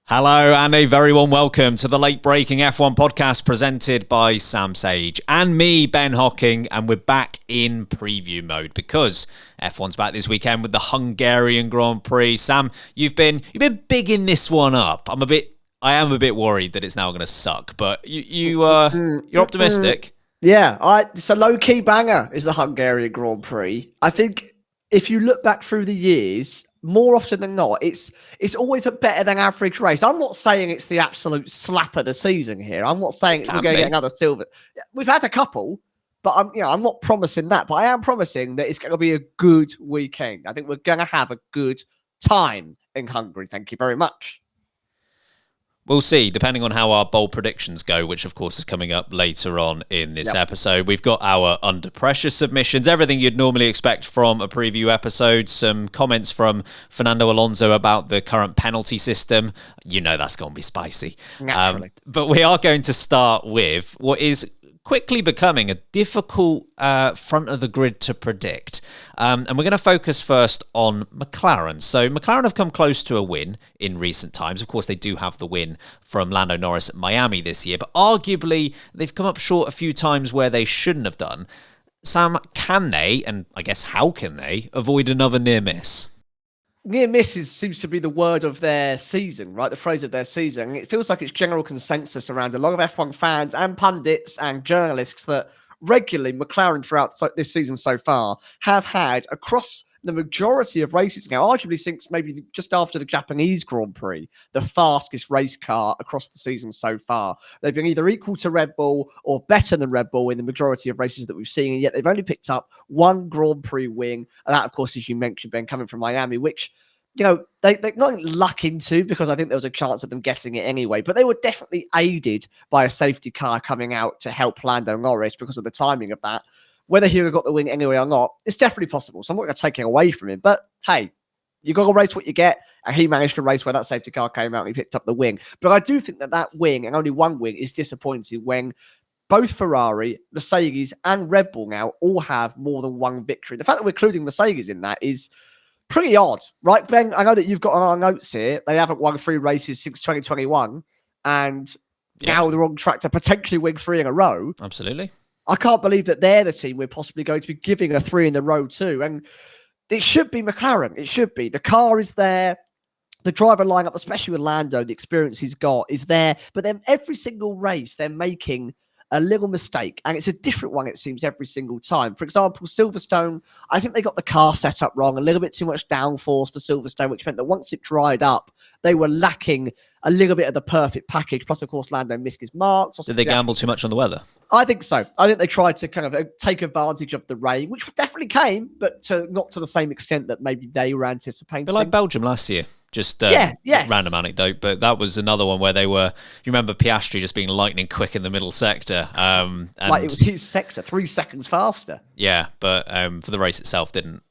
Hello and a very warm welcome to the late breaking F1 podcast presented by Sam Sage and me, Ben Hocking, and we're back in preview mode because F1's back this weekend with the Hungarian Grand Prix. Sam, you've been bigging this one up. I am a bit worried that it's now going to suck, but you're optimistic. Yeah, it's a low-key banger is the Hungarian Grand Prix. I think if you look back through the years, more often than not, it's always a better than average race. I'm not saying it's the absolute slap of the season here. I'm not saying we're going to get another silver. We've had a couple, but I'm not promising that. But I am promising that it's going to be a good weekend. I think we're going to have a good time in Hungary. Thank you very much. We'll see, depending on how our bold predictions go, which, of course, is coming up later on in this episode. We've got our under pressure submissions, everything you'd normally expect from a preview episode, some comments from Fernando Alonso about the current penalty system. You know that's going to be spicy. Naturally. But we are going to start with what is quickly becoming a difficult front of the grid to predict. And we're going to focus first on McLaren. So McLaren have come close to a win in recent times. Of course, they do have the win from Lando Norris at Miami this year, but arguably they've come up short a few times where they shouldn't have done. Sam, can they, and I guess how can they, avoid another near miss? Near misses seems to be the word of their season, right? The phrase of their season. It feels like it's general consensus around a lot of F1 fans and pundits and journalists that regularly McLaren throughout this season so far have had across the majority of races now, arguably since maybe just after the Japanese Grand Prix, the fastest race car across the season so far. They've been either equal to Red Bull or better than Red Bull in the majority of races that we've seen, and yet they've only picked up one Grand Prix win, and that, of course, as you mentioned, Ben, coming from Miami, which, you know, they're not luck into because I think there was a chance of them getting it anyway, but they were definitely aided by a safety car coming out to help Lando Norris because of the timing of that. Whether he would have got the win anyway or not, it's definitely possible. So I'm not going to take it away from him. But hey, you got to race what you get. And he managed to race where that safety car came out and he picked up the win. But I do think that win, and only one win, is disappointing when both Ferrari, Mercedes, and Red Bull now all have more than one victory. The fact that we're including Mercedes in that is pretty odd, right, Ben? I know that you've got on our notes here, they haven't won 3 races since 2021. And now they're on track to potentially win 3 in a row. Absolutely. I can't believe that they're the team we're possibly going to be giving a 3 in a row to. And it should be McLaren. It should be. The car is there. The driver lineup, especially with Lando, the experience he's got is there. But then every single race, they're making a little mistake. And it's a different one, it seems, every single time. For example, Silverstone, I think they got the car set up wrong. A little bit too much downforce for Silverstone, which meant that once it dried up, they were lacking a little bit of the perfect package. Plus, of course, Lando missed his marks. Did they gamble too much on the weather? I think so. I think they tried to kind of take advantage of the rain, which definitely came, but not to the same extent that maybe they were anticipating. But like Belgium last year. Just random anecdote, but that was another one where they were, you remember Piastri just being lightning quick in the middle sector. And like it was his sector, 3 seconds faster. Yeah, but for the race itself, didn't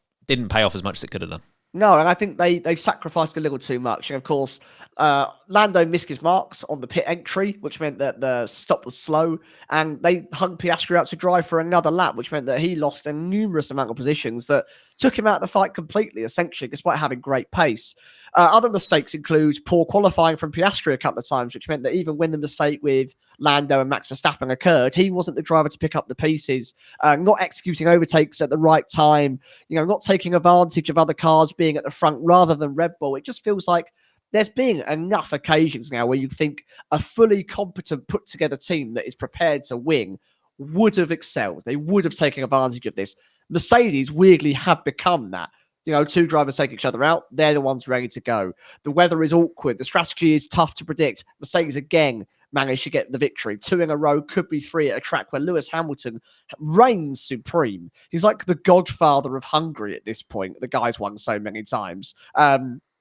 pay off as much as it could have done. No, and I think they sacrificed a little too much. And of course, Lando missed his marks on the pit entry, which meant that the stop was slow. And they hung Piastri out to dry for another lap, which meant that he lost a numerous amount of positions that took him out of the fight completely, essentially, despite having great pace. Other mistakes include poor qualifying from Piastri a couple of times, which meant that even when the mistake with Lando and Max Verstappen occurred, he wasn't the driver to pick up the pieces, not executing overtakes at the right time, not taking advantage of other cars being at the front rather than Red Bull. It just feels like there's been enough occasions now where you think a fully competent, put-together team that is prepared to win would have excelled. They would have taken advantage of this. Mercedes weirdly have become that. 2 drivers take each other out. They're the ones ready to go. The weather is awkward. The strategy is tough to predict. Mercedes again managed to get the victory. 2 in a row, could be 3 at a track where Lewis Hamilton reigns supreme. He's like the godfather of Hungary at this point. The guy's won so many times.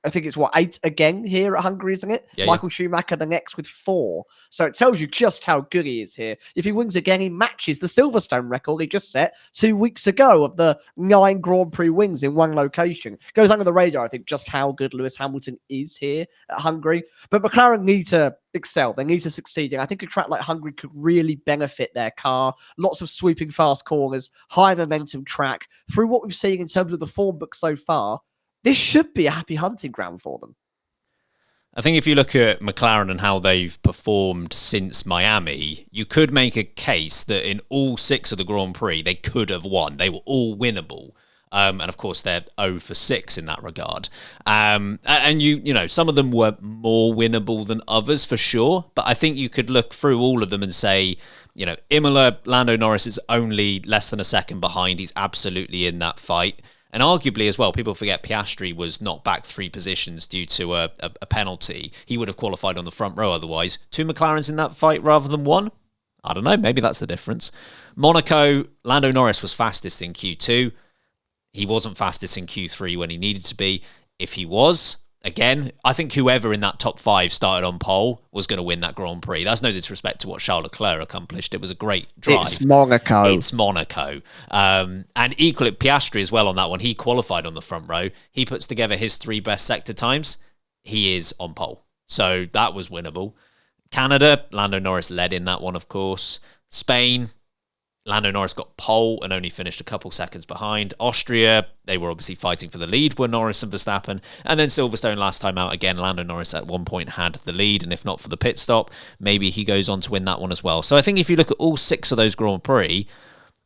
I think it's 8 again here at Hungary, isn't it? Yeah, Michael Schumacher the next with 4. So it tells you just how good he is here. If he wins again, he matches the Silverstone record he just set 2 weeks ago of the 9 Grand Prix wins in one location. Goes under the radar, I think, just how good Lewis Hamilton is here at Hungary. But McLaren need to excel. They need to succeed. And I think a track like Hungary could really benefit their car. Lots of sweeping fast corners, high momentum track. Through what we've seen in terms of the form book so far, this should be a happy hunting ground for them. I think if you look at McLaren and how they've performed since Miami, you could make a case that in all 6 of the Grand Prix, they could have won. They were all winnable. And of course, they're 0 for 6 in that regard. And you know, some of them were more winnable than others for sure. But I think you could look through all of them and say, you know, Imola, Lando Norris is only less than a second behind. He's absolutely in that fight. And arguably as well, people forget Piastri was knocked back 3 positions due to a penalty. He would have qualified on the front row otherwise. 2 McLarens in that fight rather than 1? I don't know. Maybe that's the difference. Monaco, Lando Norris was fastest in Q2. He wasn't fastest in Q3 when he needed to be. If he was, again, I think whoever in that top 5 started on pole was going to win that Grand Prix. That's no disrespect to what Charles Leclerc accomplished. It was a great drive. It's Monaco. And equally, Piastri as well on that one. He qualified on the front row. He puts together his 3 best sector times. He is on pole. So that was winnable. Canada, Lando Norris led in that one, of course. Spain, Lando Norris got pole and only finished a couple seconds behind. Austria, they were obviously fighting for the lead, were Norris and Verstappen. And then Silverstone last time out, again, Lando Norris at one point had the lead, and if not for the pit stop, maybe he goes on to win that one as well. So I think if you look at all 6 of those Grand Prix,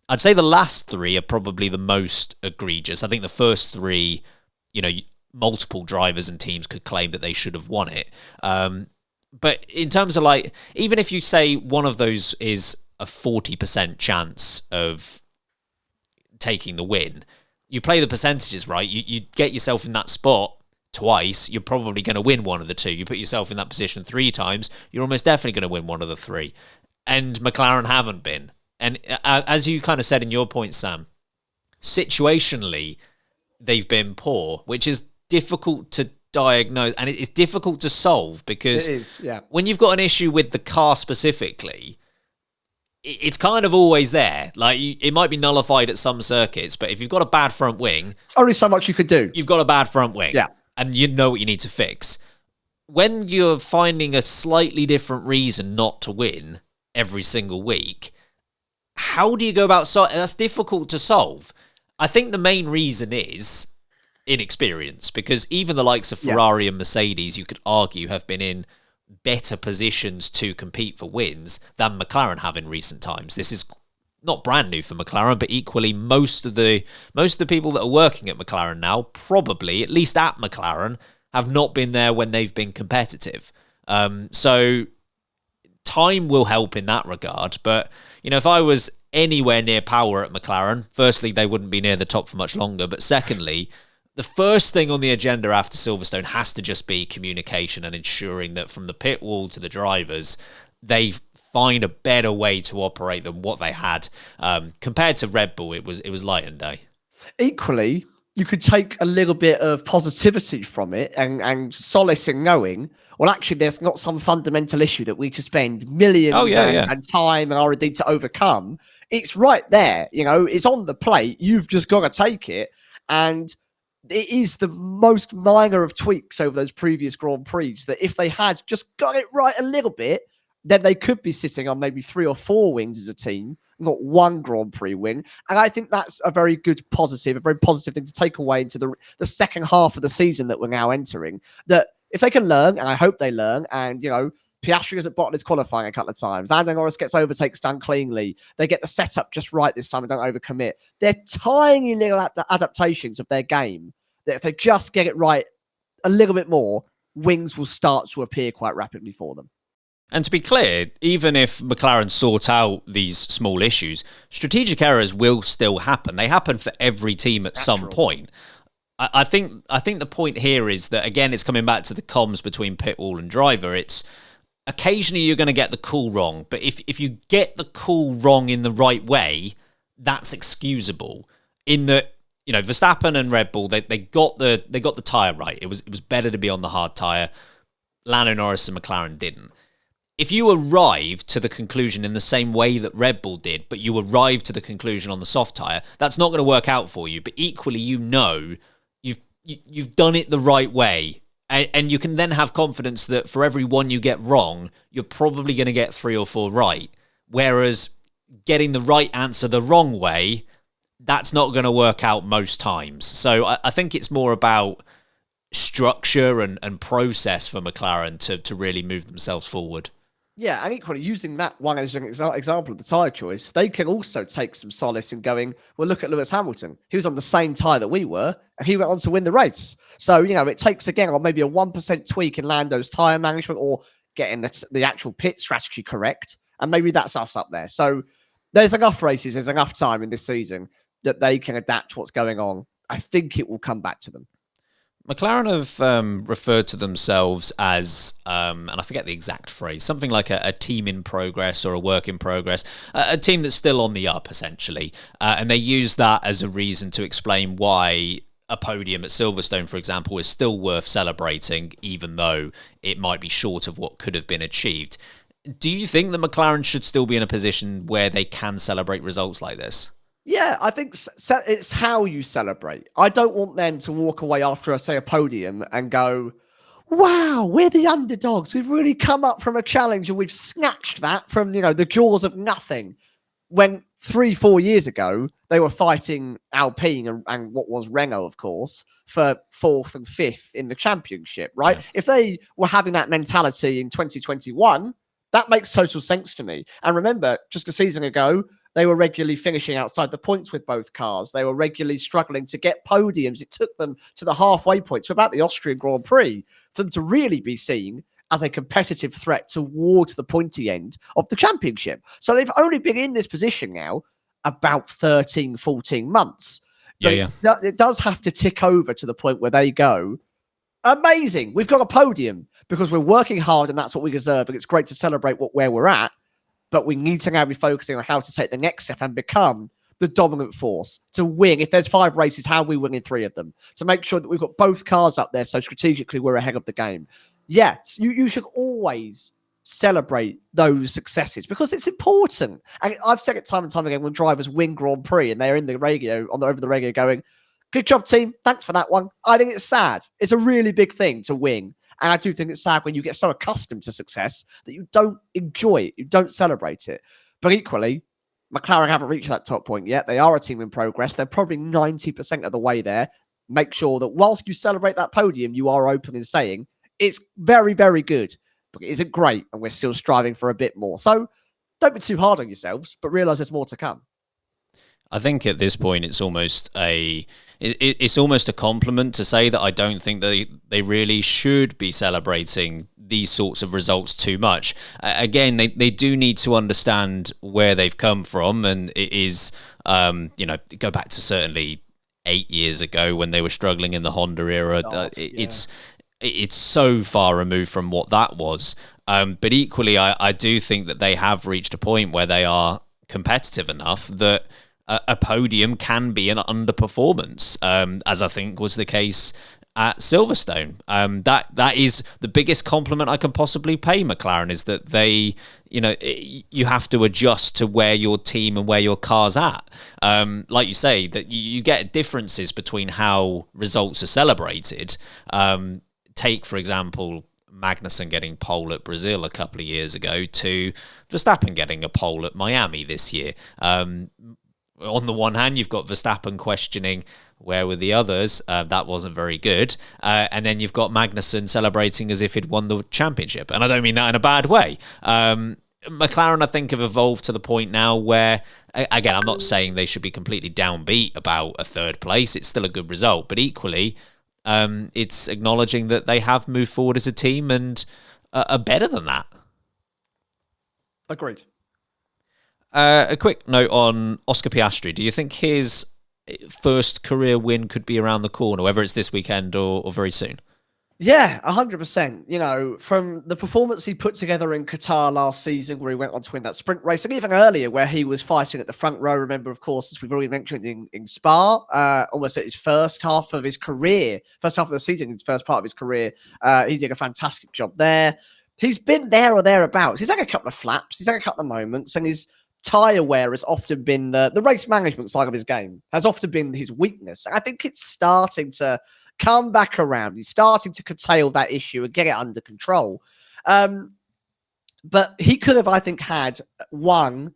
I'd say the last 3 are probably the most egregious. I think the first 3, you know, multiple drivers and teams could claim that they should have won it. But in terms of like, even if you say one of those is a 40% chance of taking the win, you play the percentages right, you get yourself in that spot twice, you're probably going to win one of the 2. You put yourself in that position 3 times, you're almost definitely going to win one of the 3. And McLaren haven't been. And as you kind of said in your point, Sam, situationally, they've been poor, which is difficult to diagnose, and it's difficult to solve because when you've got an issue with the car specifically, it's kind of always there. Like, it might be nullified at some circuits, but if you've got a bad front wing, it's only so much you could do. You've got a bad front wing, and you know what you need to fix. When you're finding a slightly different reason not to win every single week, how do you go about that's difficult to solve. I think the main reason is inexperience, because even the likes of Ferrari and Mercedes, you could argue, have been in better positions to compete for wins than McLaren have in recent times. This is not brand new for McLaren, but equally most of the people that are working at McLaren now, probably at least at McLaren, have not been there when they've been competitive. So time will help in that regard. But you know, if I was anywhere near power at McLaren, firstly, they wouldn't be near the top for much longer. But secondly, the first thing on the agenda after Silverstone has to just be communication and ensuring that from the pit wall to the drivers, they find a better way to operate than what they had. Compared to Red Bull, it was light and day. Equally, you could take a little bit of positivity from it and solace in knowing, well, actually, there's not some fundamental issue that we need to spend millions and time and R&D to overcome. It's right there. You know, it's on the plate. You've just got to take it. And it is the most minor of tweaks over those previous Grand Prix that if they had just got it right a little bit, then they could be sitting on maybe 3 or 4 wins as a team, not 1 Grand Prix win. And I think that's a very good positive, a very positive thing to take away into the second half of the season that we're now entering. That if they can learn, and I hope they learn, and, you know, Piastri is at Bottas qualifying a couple of times. Lando Norris gets overtakes done cleanly. They get the setup just right this time and don't overcommit. They're tiny little adaptations of their game that if they just get it right a little bit more, wins will start to appear quite rapidly for them. And to be clear, even if McLaren sort out these small issues, strategic errors will still happen. They happen for every team at some point. I think the point here is that, again, it's coming back to the comms between pit wall and driver. It's occasionally you're going to get the call wrong, but if you get the call wrong in the right way, that's excusable. In that, you know, Verstappen and Red Bull, they got the tyre right. It was better to be on the hard tyre. Lando Norris and McLaren didn't. If you arrive to the conclusion in the same way that Red Bull did, but you arrive to the conclusion on the soft tyre, that's not going to work out for you. But equally, you know you've done it the right way. And you can then have confidence that for every one you get wrong, you're probably going to get 3 or 4 right. Whereas getting the right answer the wrong way, that's not going to work out most times. So I think it's more about structure and process for McLaren to really move themselves forward. Yeah, and equally, using that one as an example of the tyre choice, they can also take some solace in going, well, look at Lewis Hamilton. He was on the same tyre that we were, and he went on to win the race. So, it takes, again, or maybe a 1% tweak in Lando's tyre management or getting the actual pit strategy correct, and maybe that's us up there. So there's enough races, there's enough time in this season that they can adapt to what's going on. I think it will come back to them. McLaren have referred to themselves as, and I forget the exact phrase, something like a team in progress or a work in progress, a team that's still on the up, essentially. And they use that as a reason to explain why a podium at Silverstone, for example, is still worth celebrating, even though it might be short of what could have been achieved. Do you think that McLaren should still be in a position where they can celebrate results like this? Yeah, I think it's how you celebrate. I don't want them to walk away after, say, a podium and go, wow, we're the underdogs. We've really come up from a challenge and we've snatched that from, the jaws of nothing. When 3-4 years ago, they were fighting Alpine and what was Renault, of course, for 4th and 5th in the championship, right? Yeah. If they were having that mentality in 2021, that makes total sense to me. And remember, just a season ago, they were regularly finishing outside the points with both cars. They were regularly struggling to get podiums. It took them to the halfway point, to about the Austrian Grand Prix, for them to really be seen as a competitive threat towards the pointy end of the championship. So they've only been in this position now about 13, 14 months. Yeah. It does have to tick over to the point where they go, amazing, we've got a podium because we're working hard and that's what we deserve. And it's great to celebrate where we're at. But we need to now be focusing on how to take the next step and become the dominant force to win. If there's 5 races, how we win in 3 of them, to make sure that we've got both cars up there. So strategically, we're ahead of the game. Yes, you should always celebrate those successes because it's important. And I've said it time and time again when drivers win Grand Prix and they're in the radio, over the radio going, good job, team. Thanks for that one. I think it's sad. It's a really big thing to win. And I do think it's sad when you get so accustomed to success that you don't enjoy it. You don't celebrate it. But equally, McLaren haven't reached that top point yet. They are a team in progress. They're probably 90% of the way there. Make sure that whilst you celebrate that podium, you are open in saying it's very, very good, but it isn't great. And we're still striving for a bit more. So don't be too hard on yourselves, but realize there's more to come. I think at this point it's almost a compliment to say that I don't think they really should be celebrating these sorts of results too much. Again, they do need to understand where they've come from, and it is go back to certainly 8 years ago when they were struggling in the Honda era. It's so far removed from what that was. But equally, I do think that they have reached a point where they are competitive enough that a podium can be an underperformance, as I think was the case at Silverstone. That is the biggest compliment I can possibly pay McLaren, is that they, you have to adjust to where your team and where your car's at. Like you say, that you get differences between how results are celebrated. Take, for example, Magnussen getting pole at Brazil a couple of years ago to Verstappen getting a pole at Miami this year. On the one hand, you've got Verstappen questioning where were the others. That wasn't very good. And then you've got Magnussen celebrating as if he'd won the championship. And I don't mean that in a bad way. McLaren, I think, have evolved to the point now where, again, I'm not saying they should be completely downbeat about a 3rd place. It's still a good result. But equally, it's acknowledging that they have moved forward as a team and are better than that. Agreed. A quick note on Oscar Piastri. Do you think his first career win could be around the corner, whether it's this weekend or very soon? Yeah, 100%. From the performance he put together in Qatar last season, where he went on to win that sprint race, and even earlier where he was fighting at the front row. Remember, of course, as we've already mentioned in Spa, almost at his first half of his career, first half of the season, his first part of his career, he did a fantastic job there. He's been there or thereabouts. He's had a couple of flaps, he's had a couple of moments, and his tyre wear has often been the race management side of his game, has often been his weakness. I think it's starting to come back around. He's starting to curtail that issue and get it under control. But he could have, I think, had 1,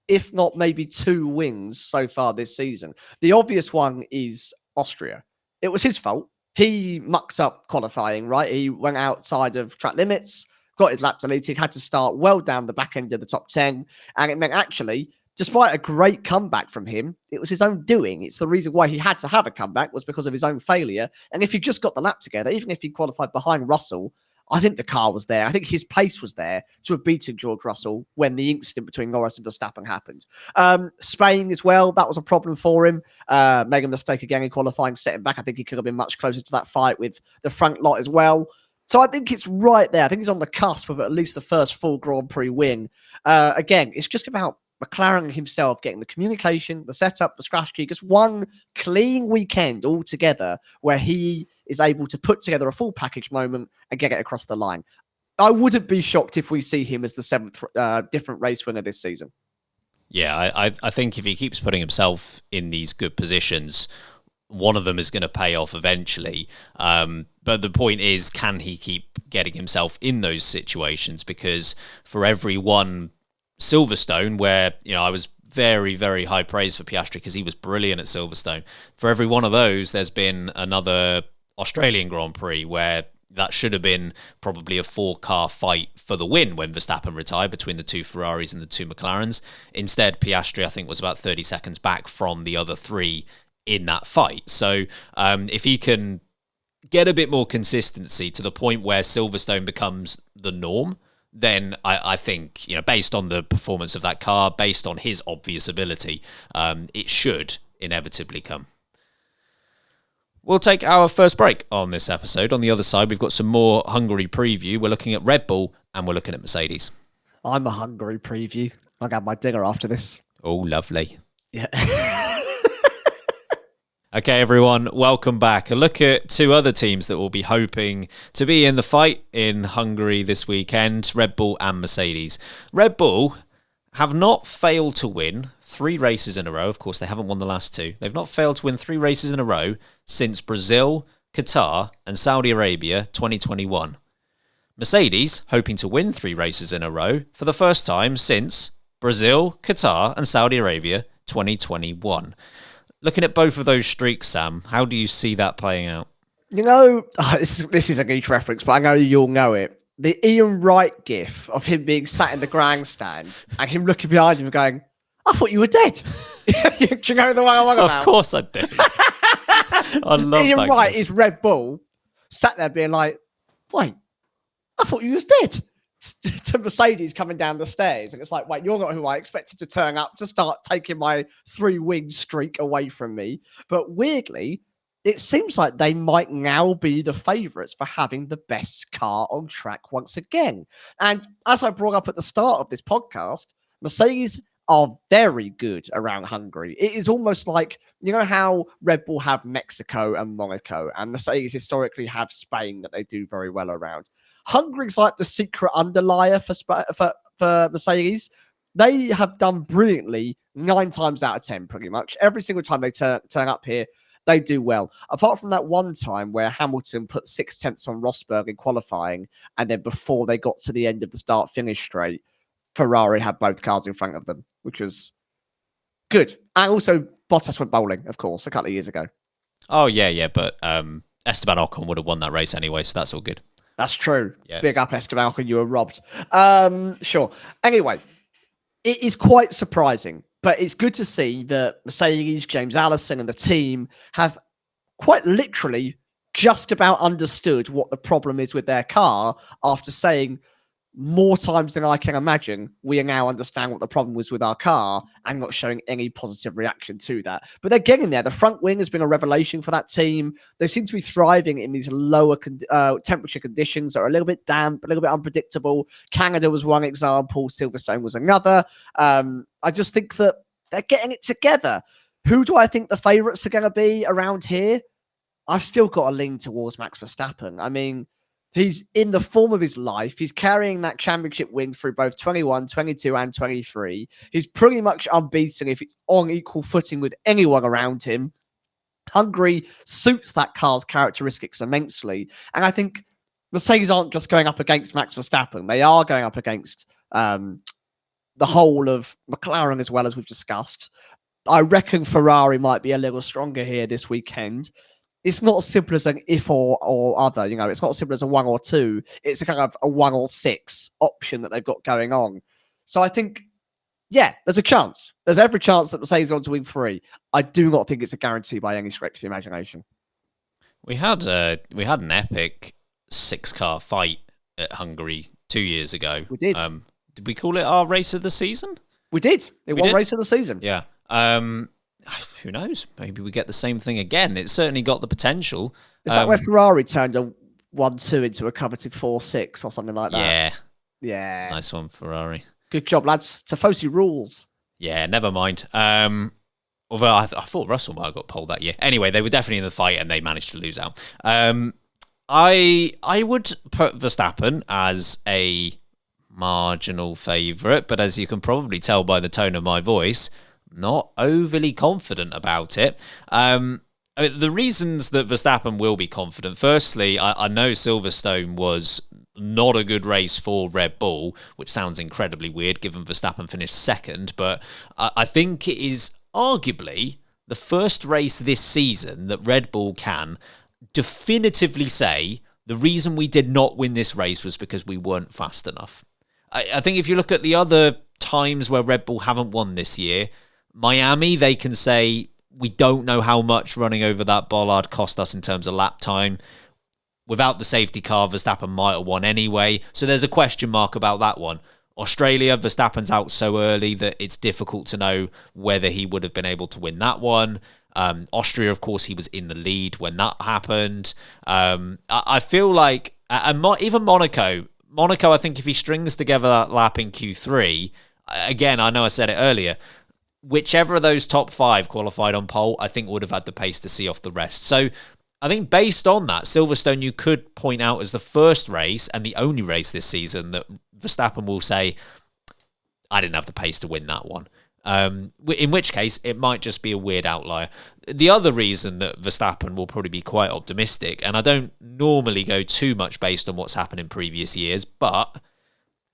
if not maybe 2 wins so far this season. The obvious one is Austria. It was his fault. he mucked up qualifying, right? He went outside of track limits, got his lap deleted, had to start well down the back end of the top 10. And it meant actually, despite a great comeback from him, it was his own doing. It's the reason why he had to have a comeback was because of his own failure. And if he just got the lap together, even if he qualified behind Russell, I think the car was there. I think his pace was there to have beaten George Russell when the incident between Norris and Verstappen happened. Spain as well, that was a problem for him. Made a mistake again in qualifying, setting back. I think he could have been much closer to that fight with the front lot as well. So I think it's right there. I think he's on the cusp of at least the first full Grand Prix win. Again, it's just about McLaren himself getting the communication, the setup, the strategy, just one clean weekend all together where he is able to put together a full package moment and get it across the line. I wouldn't be shocked if we see him as the 7th different race winner this season. Yeah, I think if he keeps putting himself in these good positions, one of them is going to pay off eventually. But the point is, can he keep getting himself in those situations? Because for every one Silverstone, where, you know, I was very, very high praise for Piastri because he was brilliant at Silverstone. For every one of those, there's been another Australian Grand Prix where that should have been probably a 4-car fight for the win when Verstappen retired between the 2 Ferraris and the 2 McLarens. Instead, Piastri, I think, was about 30 seconds back from the other 3 in that fight. So if he can get a bit more consistency to the point where Silverstone becomes the norm, then I think, you know, based on the performance of that car, based on his obvious ability, it should inevitably come. We'll take our first break on this episode. On the other side, we've got some more Hungary preview. We're looking at Red Bull and we're looking at Mercedes. I'm a Hungary preview. I'll have my dinner after this. Oh, lovely. Yeah. Okay, everyone, welcome back. A look at 2 other teams that will be hoping to be in the fight in Hungary this weekend, Red Bull and Mercedes. Red Bull have not failed to win 3 races in a row. Of course, they haven't won the last 2. They've not failed to win 3 races in a row since Brazil, Qatar, and Saudi Arabia 2021. Mercedes hoping to win 3 races in a row for the first time since Brazil, Qatar, and Saudi Arabia 2021. Looking at both of those streaks, Sam, how do you see that playing out? You know, this is a niche reference, but I know you'll know it. The Ian Wright gif of him being sat in the grandstand and him looking behind him and going, I thought you were dead. Do you know the one I'm on about? Of course I do. I love Ian that Wright gif. is Red Bull, sat there being like, wait, I thought you was dead. To Mercedes coming down the stairs. And it's like, wait, you're not who I expected to turn up to start taking my 3-win streak away from me. But weirdly, it seems like they might now be the favourites for having the best car on track once again. And as I brought up at the start of this podcast, Mercedes are very good around Hungary. It is almost like, you know how Red Bull have Mexico and Monaco, and Mercedes historically have Spain that they do very well around. Hungary's like the secret underlier for Mercedes. They have done brilliantly 9 times out of 10, pretty much. Every single time they turn up here, they do well. Apart from that one time where Hamilton put 6 tenths on Rosberg in qualifying, and then before they got to the end of the start-finish straight, Ferrari had both cars in front of them, which was good. And also, Bottas went bowling, of course, a couple of years ago. Oh, yeah, but Esteban Ocon would have won that race anyway, so that's all good. That's true. Yeah. Big up, Esteban Ocon, you were robbed. Sure. Anyway, it is quite surprising, but it's good to see that Mercedes, James Allison, and the team have quite literally just about understood what the problem is with their car after saying more times than I can imagine, we now understand what the problem was with our car and not showing any positive reaction to that. But they're getting there. The front wing has been a revelation for that team. They seem to be thriving in these lower temperature conditions that are a little bit damp, a little bit unpredictable. Canada was one example. Silverstone was another. I just think that they're getting it together. Who do I think the favourites are going to be around here? I've still got to lean towards Max Verstappen. I mean, he's in the form of his life. He's carrying that championship win through both 21, 22, and 23. He's pretty much unbeaten if it's on equal footing with anyone around him. Hungary suits that car's characteristics immensely. And I think Mercedes aren't just going up against Max Verstappen. They are going up against the whole of McLaren as well, as we've discussed. I reckon Ferrari might be a little stronger here this weekend. it's not as simple as an if or other. You know, it's not as simple as a 1 or 2. It's a kind of a 1 or 6 option that they've got going on. So I think, yeah, there's a chance. There's every chance that Mercedes are going to win 3. I do not think it's a guarantee by any stretch of the imagination. We had an epic 6-car fight at Hungary 2 years ago. We did. Did we call it our race of the season? We did. It We won did? race of the season. Yeah. Who knows? Maybe we get the same thing again. It's certainly got the potential. Is that where Ferrari turned a 1-2 into a coveted 4-6 or something like that? Yeah. Yeah. Nice one, Ferrari. Good job, lads. Tifosi rules. Yeah, never mind. Although I thought Russell might have got pole that year. Anyway, they were definitely in the fight and they managed to lose out. I would put Verstappen as a marginal favourite, but as you can probably tell by the tone of my voice, not overly confident about it. The reasons that Verstappen will be confident, firstly, I know Silverstone was not a good race for Red Bull, which sounds incredibly weird given Verstappen finished second, but I think it is arguably the first race this season that Red Bull can definitively say the reason we did not win this race was because we weren't fast enough. I think if you look at the other times where Red Bull haven't won this year, Miami, they can say, we don't know how much running over that bollard cost us in terms of lap time. Without the safety car, Verstappen might have won anyway. So there's a question mark about that one. Australia, Verstappen's out so early that it's difficult to know whether he would have been able to win that one. Austria, of course, he was in the lead when that happened. I feel like, even Monaco, I think if he strings together that lap in Q3, again, I know I said it earlier, whichever of those top 5 qualified on pole, I think would have had the pace to see off the rest. So I think based on that, Silverstone you could point out as the first race and the only race this season that Verstappen will say, I didn't have the pace to win that one. In which case, it might just be a weird outlier. The other reason that Verstappen will probably be quite optimistic, and I don't normally go too much based on what's happened in previous years, but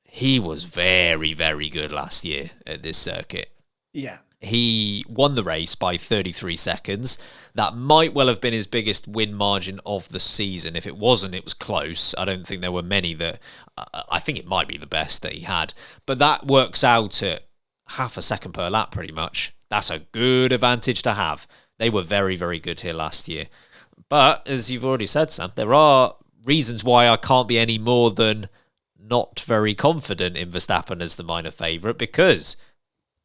he was very, very good last year at this circuit. Yeah. He won the race by 33 seconds. That might well have been his biggest win margin of the season. If it wasn't, it was close. I don't think there were many that... I think it might be the best that he had. But that works out at half a second per lap, pretty much. That's a good advantage to have. They were very, very good here last year. But, as you've already said, Sam, there are reasons why I can't be any more than not very confident in Verstappen as the minor favourite, because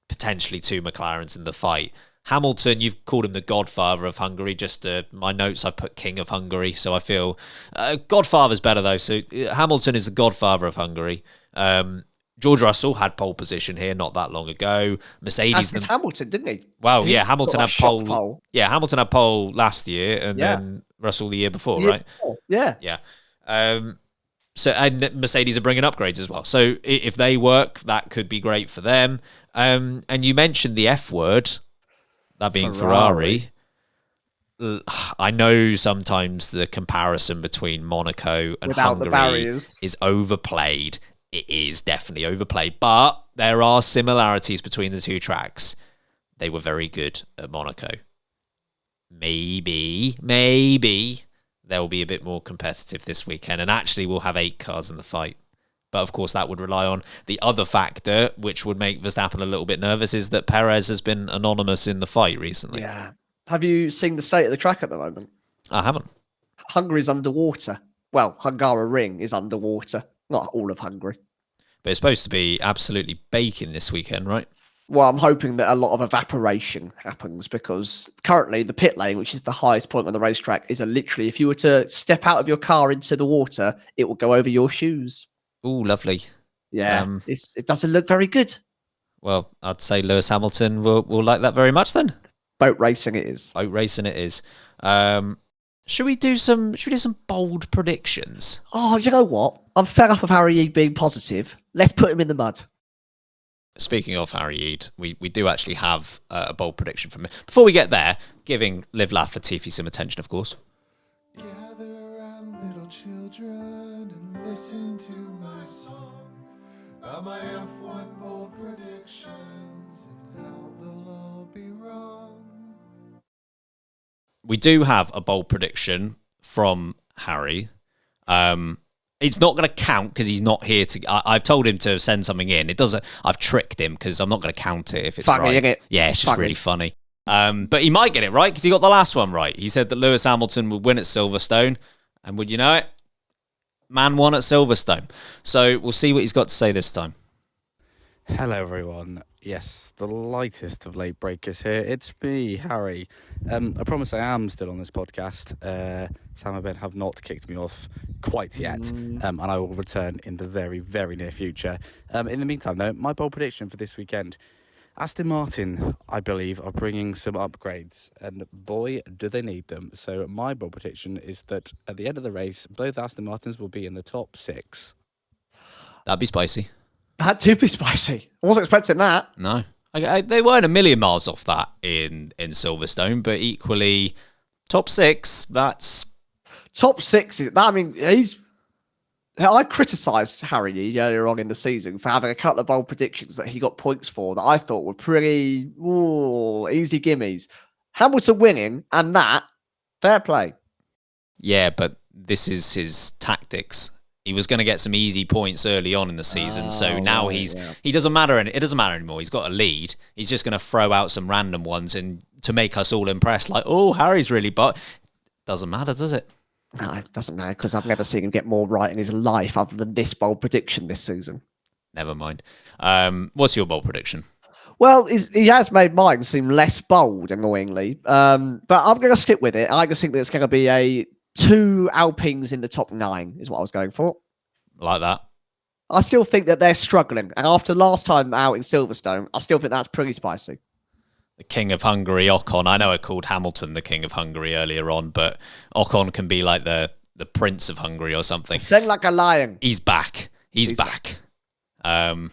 potentially 2 McLarens in the fight. Hamilton, you've called him the godfather of Hungary. Just my notes, I've put king of Hungary, so I feel godfather's better though. So Hamilton is the godfather of Hungary. George Russell had pole position here not that long ago. Mercedes, Hamilton, didn't he? Well, yeah, Hamilton had pole. Yeah, Hamilton had pole last year, and then Russell the year before, right? Yeah, yeah. So and Mercedes are bringing upgrades as well. So if they work, that could be great for them. And you mentioned the F word, that being Ferrari. I know sometimes the comparison between Monaco and Hungary is overplayed. It is definitely overplayed, but there are similarities between the two tracks. They were very good at Monaco. Maybe they'll be a bit more competitive this weekend, and actually we'll have 8 cars in the fight. But of course, that would rely on the other factor, which would make Verstappen a little bit nervous, is that Perez has been anonymous in the fight recently. Yeah. Have you seen the state of the track at the moment? I haven't. Hungary's underwater. Well, Hungaroring is underwater. Not all of Hungary. But it's supposed to be absolutely baking this weekend, right? Well, I'm hoping that a lot of evaporation happens, because currently the pit lane, which is the highest point on the racetrack, is literally, if you were to step out of your car into the water, it will go over your shoes. Oh, lovely. Yeah, it doesn't look very good. Well, I'd say Lewis Hamilton will like that very much then. Boat racing it is. Boat racing it is. Should we do some bold predictions? Oh, you know what? I'm fed up of Harry Eid being positive. Let's put him in the mud. Speaking of Harry Eid, we do actually have a bold prediction from him. Before we get there, giving Live Laugh Latifi some attention, of course. Gather around, little children, and listen to my song. My F1 bold predictions, and how they'll all be wrong. we do have a bold prediction from Harry. It's not going to count because he's not here to. I've told him to send something in. It doesn't. I've tricked him because I'm not going to count it if it's Funny, right. isn't it? Yeah, it's just really funny. But he might get it right because he got the last one right. He said that Lewis Hamilton would win at Silverstone, and would you know it? Man won at Silverstone. So we'll see what he's got to say this time. Hello, everyone. Yes, the lightest of late breakers here. It's me, Harry. I promise I am still on this podcast. Sam and Ben have not kicked me off quite yet, and I will return in the very, very near future. In the meantime, though, my bold prediction for this weekend. Aston Martin, I believe, are bringing some upgrades, and boy, do they need them. So my bold prediction is that at the end of the race, both Aston Martins will be in the top 6. That'd be spicy. That do be spicy. I wasn't expecting that. No. They weren't a million miles off that in Silverstone, but equally, top 6, that's... Top 6 is... I mean, I criticised Harry Yee earlier on in the season for having a couple of bold predictions that he got points for that I thought were pretty easy gimmies. Hamilton winning and that, fair play. Yeah, but this is his tactics. He was going to get some easy points early on in the season, so now he doesn't matter. It doesn't matter anymore. He's got a lead. He's just going to throw out some random ones and to make us all impressed. Like, oh, Harry's really, but doesn't matter, does it? No, it doesn't matter because I've never seen him get more right in his life other than this bold prediction this season. Never mind. What's your bold prediction? Well, he has made mine seem less bold, annoyingly. But I'm going to stick with it. I just think that it's going to be 2 Alpines in the top 9 is what I was going for. Like that. I still think that they're struggling. And after last time out in Silverstone, I still think that's pretty spicy. The King of Hungary, Ocon. I know I called Hamilton the King of Hungary earlier on, but Ocon can be like the Prince of Hungary or something. Then like a lion. He's back. He's back. In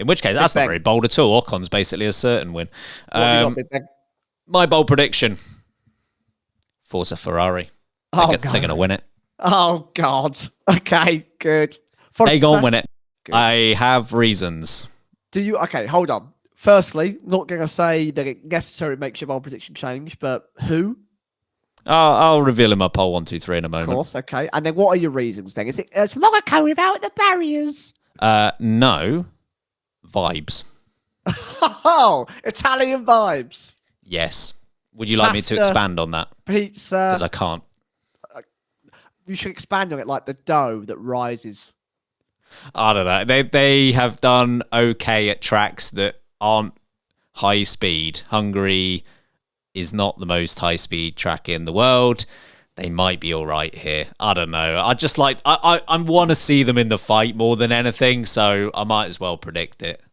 which case, that's not very bold at all. Ocon's basically a certain win. My bold prediction. Forza Ferrari. They're going to win it. Oh, God. Okay, good. They're going to win it. Good. I have reasons. Do you? Okay, hold on. Firstly, not going to say that it necessarily makes your bold prediction change, but who? I'll reveal in my poll 1, 2, 3 in a moment. Of course, okay. And then what are your reasons then? Is it's Monaco without the barriers? No. Vibes. Oh, Italian vibes. Yes. Would you like me to expand on that? Pizza. Because I can't. You should expand on it like the dough that rises. I don't know. They have done okay at tracks that aren't high speed. Hungary is not the most high speed track in the world. They might be all right here. I don't know. I just like I want to see them in the fight more than anything, so I might as well predict it.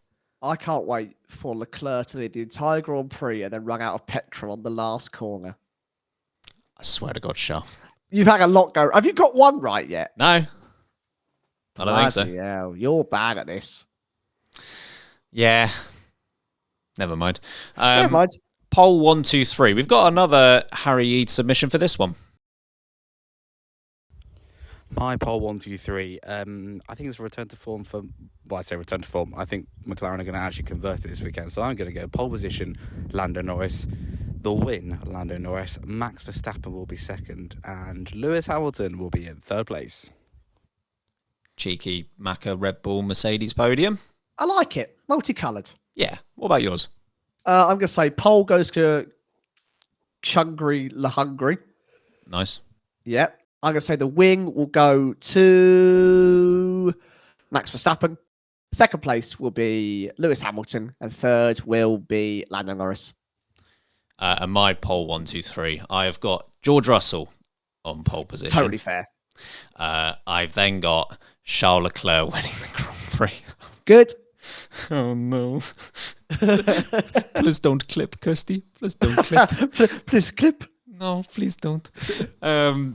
I can't wait for Leclerc to lead the entire Grand Prix and then run out of petrol on the last corner. I swear to God, Shaw. You've had a lot go. Have you got one right yet? No. I don't think so. Yeah, you're bad at this. Yeah. Never mind. Never mind. Poll 1, 2, 3. We've got another Harry Eade submission for this one. My poll 1, 2, 3. I think it's a return to form for. Well, I say return to form. I think McLaren are going to actually convert it this weekend. So I'm going to go pole position, Lando Norris. The win, Lando Norris. Max Verstappen will be second, and Lewis Hamilton will be in third place. Cheeky Macca Red Bull Mercedes podium. I like it. Multicoloured. Yeah. What about yours? I'm going to say pole goes to Hungary. Nice. Yep. I'm going to say the wing will go to Max Verstappen. Second place will be Lewis Hamilton. And third will be Lando Norris. And my pole 1, 2, 3. I have got George Russell on pole position. Totally fair. I've then got Charles Leclerc winning the Grand Prix. Good. Oh, no. Please don't clip, Kirsty. Please don't clip. Please clip. No, please don't.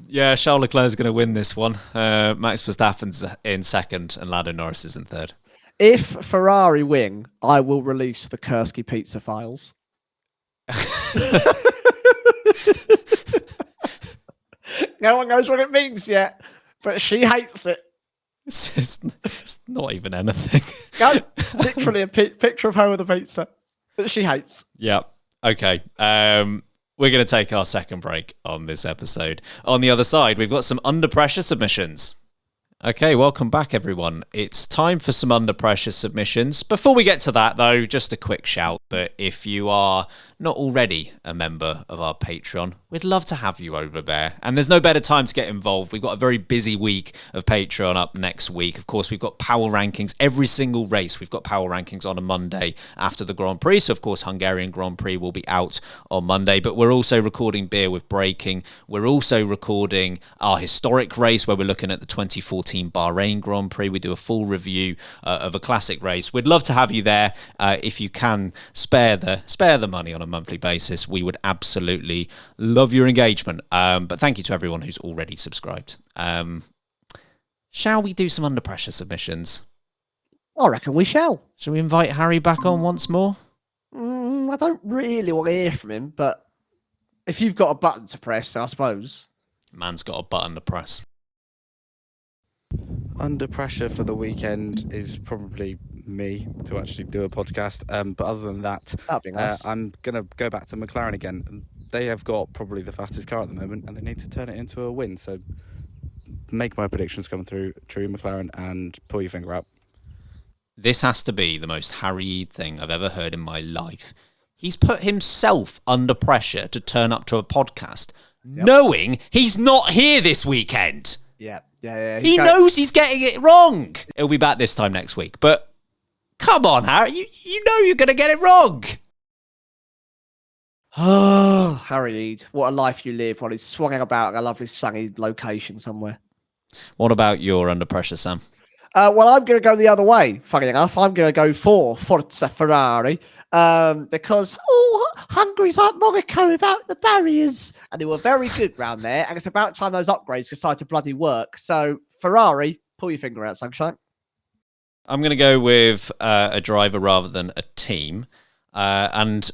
Yeah, Charles Leclerc is going to win this one. Max Verstappen's in second and Lando Norris is in third. If Ferrari win, I will release the Kursky pizza files. No one knows what it means yet, but she hates it. It's not even anything. No, literally a picture of her with a pizza that she hates. Yeah. Okay. We're going to take our second break on this episode. On the other side, we've got some under pressure submissions. Okay, welcome back, everyone. It's time for some under pressure submissions. Before we get to that, though, just a quick shout that if you are not already a member of our Patreon, we'd love to have you over there. And there's no better time to get involved. We've got a very busy week of Patreon up next week. Of course, we've got power rankings every single race. We've got power rankings on a Monday after the Grand Prix. So, of course, Hungarian Grand Prix will be out on Monday. But we're also recording Beer with Breaking. We're also recording our historic race where we're looking at the 2014 Bahrain Grand Prix. We do a full review of a classic race. We'd love to have you there. If you can spare the money on a monthly basis, we would absolutely love your engagement. But thank you to everyone who's already subscribed. Shall we do some under pressure submissions? I reckon we shall. Shall we invite Harry back on once more? I don't really want to hear from him, but if you've got a button to press, I suppose. Man's got a button to press. Under pressure for the weekend is probably me to actually do a podcast. But other than that, That'd be nice. I'm going to go back to McLaren again. They have got probably the fastest car at the moment, and they need to turn it into a win. So make my predictions come through, true McLaren, and pull your finger out. This has to be the most harried thing I've ever heard in my life. He's put himself under pressure to turn up to a podcast, knowing he's not here this weekend. Yeah. He knows he's getting it wrong. He'll be back this time next week. But come on, Harry, you know you're going to get it wrong. Oh, Harry Eid, what a life you live while he's swinging about in a lovely sunny location somewhere. What about your under pressure, Sam? Well, I'm going to go the other way, funny enough. I'm going to go for Forza Ferrari because, Hungary's like Monaco without the barriers. And they were very good round there. And it's about time those upgrades decide to bloody work. So, Ferrari, pull your finger out, sunshine. I'm going to go with a driver rather than a team. And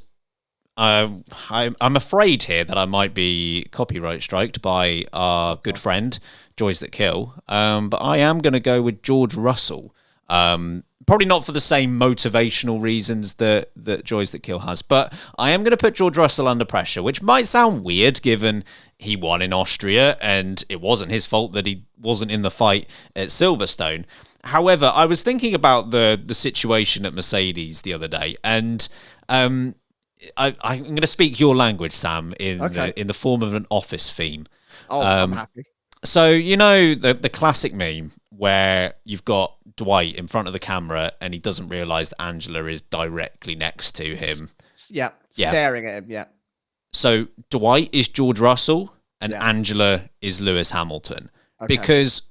I'm afraid here that I might be copyright striked by our good friend, Joys That Kill. But I am going to go with George Russell. Probably not for the same motivational reasons that Joys That Kill has, but I am going to put George Russell under pressure, which might sound weird given he won in Austria and it wasn't his fault that he wasn't in the fight at Silverstone. However, I was thinking about the situation at Mercedes the other day, and I'm going to speak your language, Sam, in the form of an office theme. I'm happy. So, you know, the classic meme where you've got Dwight in front of the camera and he doesn't realise that Angela is directly next to him. Yeah, staring at him, yeah. So Dwight is George Russell and Angela is Lewis Hamilton. Okay. Because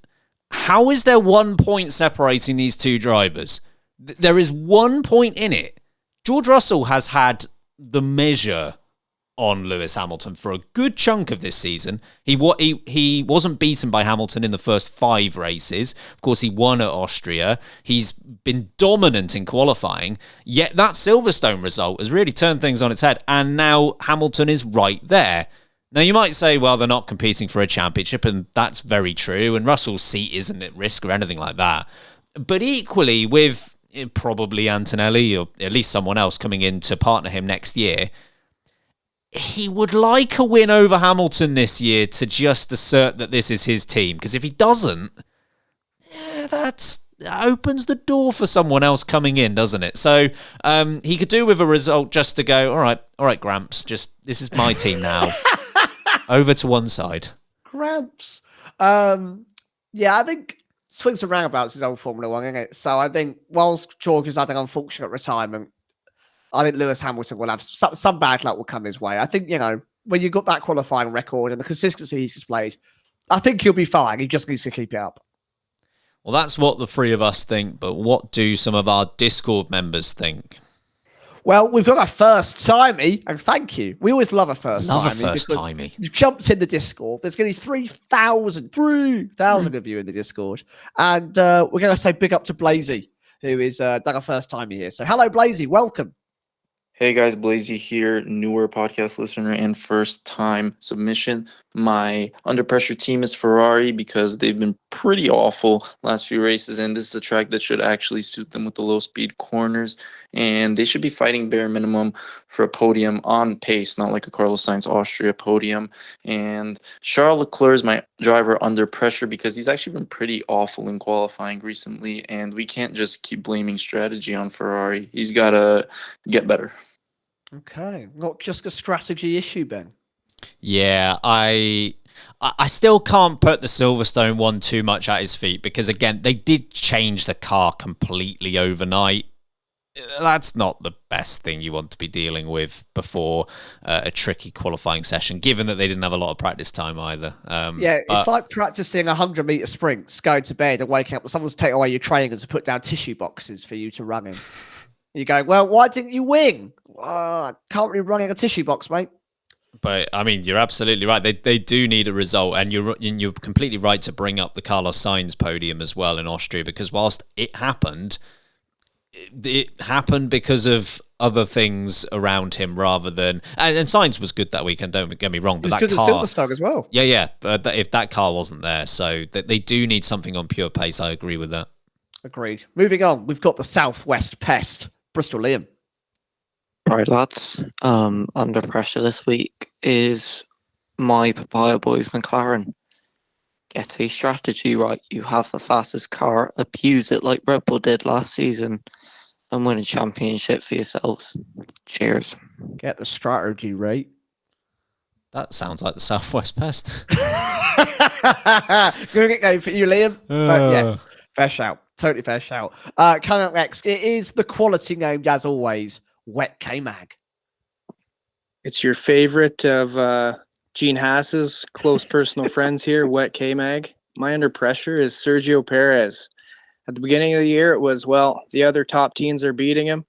how is there 1 point separating these two drivers? There is 1 point in it. George Russell has had the measure on Lewis Hamilton for a good chunk of this season. He wasn't beaten by Hamilton in the first 5 races. Of course, he won at Austria. He's been dominant in qualifying, yet that Silverstone result has really turned things on its head, and now Hamilton is right there. Now, you might say, well, they're not competing for a championship, and that's very true, and Russell's seat isn't at risk or anything like that. But equally, with probably Antonelli, or at least someone else coming in to partner him next year, he would like a win over Hamilton this year to just assert that this is his team. Because if he doesn't, that opens the door for someone else coming in, doesn't it? So he could do with a result just to go, all right, Gramps, this is my team now. Over to one side. Gramps. I think swings and roundabouts is old Formula One, isn't it? So I think whilst George has had an unfortunate retirement, I think Lewis Hamilton will have some bad luck will come his way. I think, when you've got that qualifying record and the consistency he's displayed, I think he'll be fine. He just needs to keep it up. Well, that's what the three of us think, but what do some of our Discord members think? Well, we've got a first-timey, and thank you. We always love a first-timey. Love a first-timey. You've jumped in the Discord. There's going to be 3,000 of you in the Discord. And we're going to say big up to Blazy, who is done a first-timey here. So hello, Blazy. Welcome. Hey guys, Blazy here, newer podcast listener and first time submission. My under pressure team is Ferrari because they've been pretty awful last few races, and this is a track that should actually suit them with the low speed corners. And they should be fighting bare minimum for a podium on pace, not like a Carlos Sainz Austria podium. And Charles Leclerc is my driver under pressure because he's actually been pretty awful in qualifying recently, and we can't just keep blaming strategy on Ferrari. He's got to get better. Okay, not just a strategy issue, Ben. Yeah, I still can't put the Silverstone one too much at his feet because, again, they did change the car completely overnight. That's not the best thing you want to be dealing with before a tricky qualifying session, given that they didn't have a lot of practice time either. It's like practicing 100-meter sprints, going to bed and waking up, someone's taking away your training to put down tissue boxes for you to run in. You're going, well, why didn't you win? I can't really run in a tissue box, mate. But I mean, you're absolutely right. They do need a result, and you're completely right to bring up the Carlos Sainz podium as well in Austria, because whilst it happened because of other things around him rather than and Sainz was good that weekend. Don't get me wrong, but that car, Silverstone as well. Yeah. But if that car wasn't there, so they do need something on pure pace. I agree with that. Agreed. Moving on, we've got the Southwest Pest, Bristol Liam. Right, lads. Under pressure this week is my Papaya Boys McLaren. Get a strategy right. You have the fastest car. Abuse it like Red Bull did last season and win a championship for yourselves. Cheers. Get the strategy right. That sounds like the Southwest Pest. Gonna get going for you, Liam. But yes, fair shout. Totally fair shout. Coming up next, it is the quality named as always, Wet K-Mag. It's your favorite of Gene Haas's close personal friends here, Wet K-Mag. My under pressure is Sergio Perez. At the beginning of the year, it was, well, the other top teams are beating him.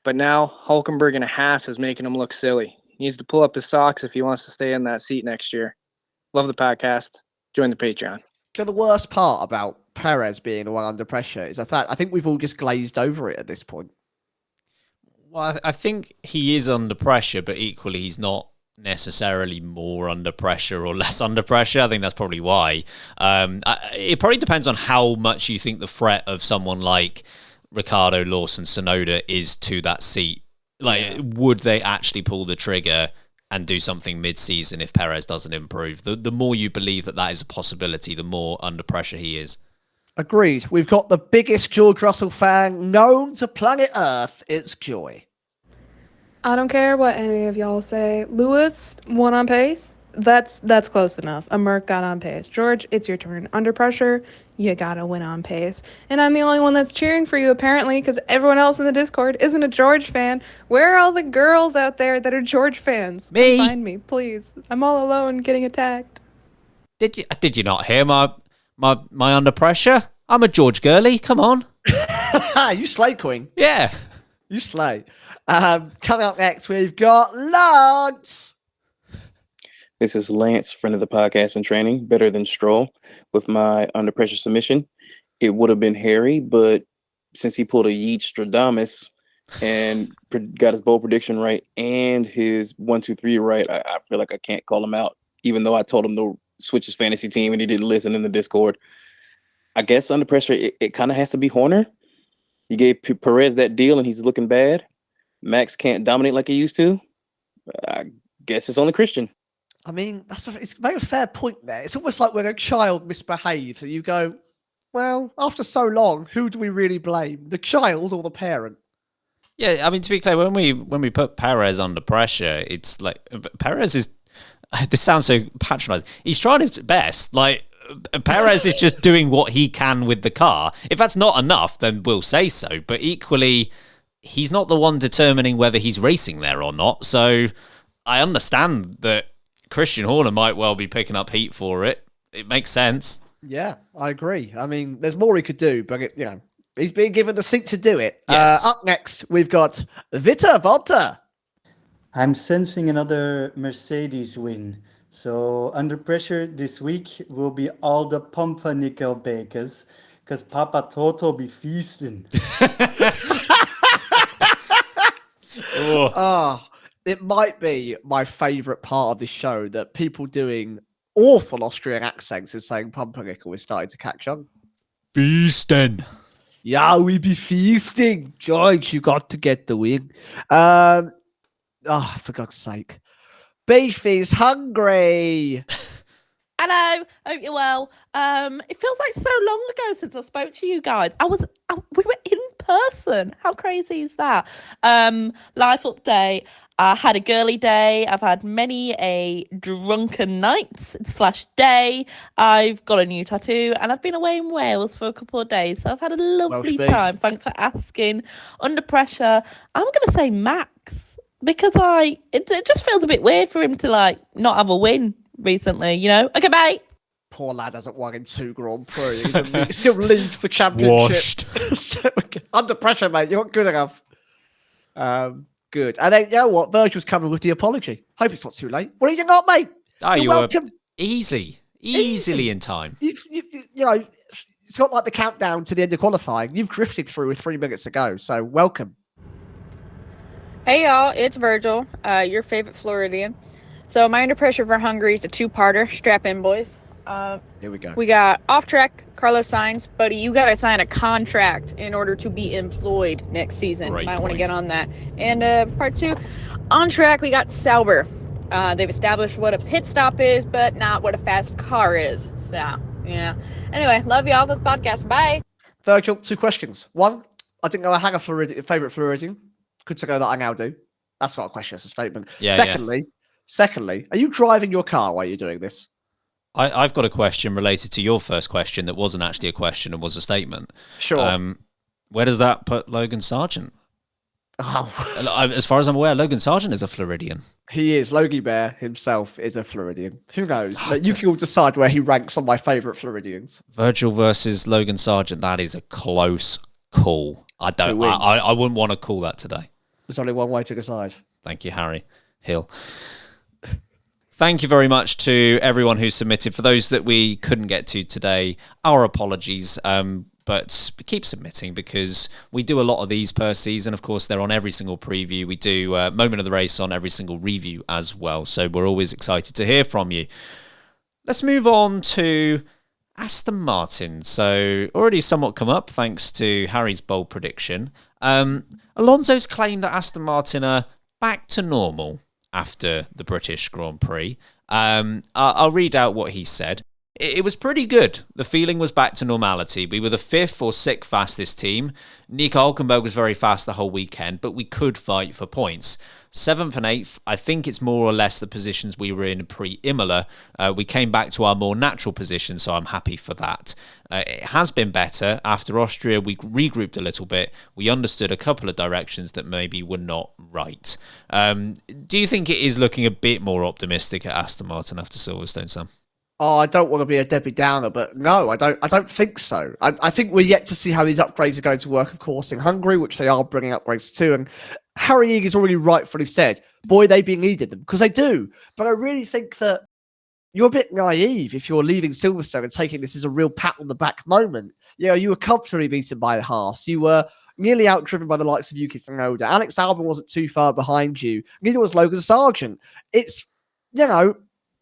But now Hulkenberg and Haas is making him look silly. He needs to pull up his socks if he wants to stay in that seat next year. Love the podcast. Join the Patreon. So the worst part about Perez being the one under pressure is I think we've all just glazed over it at this point. Well, I think he is under pressure, but equally he's not necessarily more under pressure or less under pressure. I think that's probably why. It probably depends on how much you think the threat of someone like Ricardo, Lawson, Tsunoda is to that seat. Like, would they actually pull the trigger and do something mid-season if Perez doesn't improve? The more you believe that is a possibility, the more under pressure he is. Agreed. We've got the biggest George Russell fan known to planet Earth. It's Joy. I don't care what any of y'all say. Lewis won on pace. That's close enough. A Merc got on pace. George, it's your turn. Under pressure, you gotta win on pace. And I'm the only one that's cheering for you, apparently, because everyone else in the Discord isn't a George fan. Where are all the girls out there that are George fans? Me. Find me, please. I'm all alone getting attacked. Did you not hear my under pressure? I'm a George girly. Come on. You slay, Queen. Yeah. You slay. Coming up next, we've got Lance. This is Lance, friend of the podcast and training, better than Stroll, with my under pressure submission. It would have been Harry, but since he pulled a Yeet Stradamus and got his bold prediction right and his 1, 2, 3 right, I feel like I can't call him out, even though I told him to switch his fantasy team and he didn't listen in the Discord. I guess under pressure, it kind of has to be Horner. He gave Perez that deal and he's looking bad. Max can't dominate like he used to. I guess it's only Christian. I mean, it's made a fair point there. It's almost like when a child misbehaves and you go, well, after so long, who do we really blame? The child or the parent? Yeah, I mean, to be clear, when we put Perez under pressure, it's like Perez is. This sounds so patronizing. He's trying his best. Like, Perez is just doing what he can with the car. If that's not enough, then we'll say so. But equally, he's not the one determining whether he's racing there or not. So I understand that Christian Horner might well be picking up heat for it. It makes sense. Yeah, I agree. I mean, there's more he could do, but he's being given the seat to do it. Yes. Up next, we've got Vita Volta. I'm sensing another Mercedes win. So under pressure this week will be all the pumpernickel bakers because Papa Toto be feasting. It might be my favorite part of this show, that people doing awful Austrian accents is saying Pumpernickel is starting to catch on. Feasting. Yeah, we be feasting. George, you got to get the win. For God's sake. Beef is hungry. Hello, hope you're well. It feels like so long ago since I spoke to you guys. We were in person. How crazy is that? Life update. I had a girly day. I've had many a drunken night / day. I've got a new tattoo and I've been away in Wales for a couple of days. So I've had a lovely time. Thanks for asking. Under pressure, I'm going to say Max because it just feels a bit weird for him to not have a win recently, Okay, bye. Poor lad hasn't won in 2 Grand Prix. He still leads the championship. Washed. Under pressure, mate. You're not good enough. Good. And then, you know what? Virgil's coming with the apology. Hope it's not too late. Well, you're not, mate. You're welcome. Easily in time. It's not like the countdown to the end of qualifying. You've drifted through with 3 minutes ago. So, welcome. Hey, y'all. It's Virgil, your favorite Floridian. So my under pressure for Hungary is a 2-parter. Strap in, boys. Here we go. We got off track, Carlos Sainz. Buddy, you got to sign a contract in order to be employed next season. Might want to get on that. And part 2, on track, we got Sauber. They've established what a pit stop is, but not what a fast car is. So, yeah. Anyway, love y'all for the podcast. Bye. Virgil, 2 questions. 1, I didn't know I had a favourite Floridian. Good to know that I now do. That's not a question, it's a statement. Secondly, are you driving your car while you're doing this? I've got a question related to your first question that wasn't actually a question and was a statement. Sure. Where does that put Logan Sargent? Oh. As far as I'm aware, Logan Sargent is a Floridian. He is. Logie Bear himself is a Floridian. Who knows? You can all decide where he ranks on my favourite Floridians. Virgil versus Logan Sargent, that is a close call. I wouldn't want to call that today. There's only one way to decide. Thank you, Harry Hill. Thank you very much to everyone who submitted. For those that we couldn't get to today, our apologies, but keep submitting because we do a lot of these per season. Of course, they're on every single preview. We do Moment of the Race on every single review as well, so we're always excited to hear from you. Let's move on to Aston Martin. So already somewhat come up thanks to Harry's bold prediction. Alonso's claimed that Aston Martin are back to normal after the British Grand Prix. I'll read out what he said. It was pretty good. The feeling was back to normality. We were the 5th or 6th fastest team. Nico Hülkenberg was very fast the whole weekend, but we could fight for points. 7th and 8th, I think it's more or less the positions we were in pre-Imola. We came back to our more natural position, so I'm happy for that. It has been better. After Austria, we regrouped a little bit. We understood a couple of directions that maybe were not right. Do you think it is looking a bit more optimistic at Aston Martin after Silverstone, Sam? Oh, I don't want to be a Debbie Downer, but no, I don't think so. I think we're yet to see how these upgrades are going to work, of course, in Hungary, which they are bringing upgrades to. And Harry Eag has already rightfully said, boy, they be needed them, because they do. But I really think that you're a bit naive if you're leaving Silverstone and taking this as a real pat on the back moment. You were comfortably beaten by the Haas. You were nearly outdriven by the likes of Yuki Tsunoda. Alex Albon wasn't too far behind you. Neither was Logan Sargent. It's,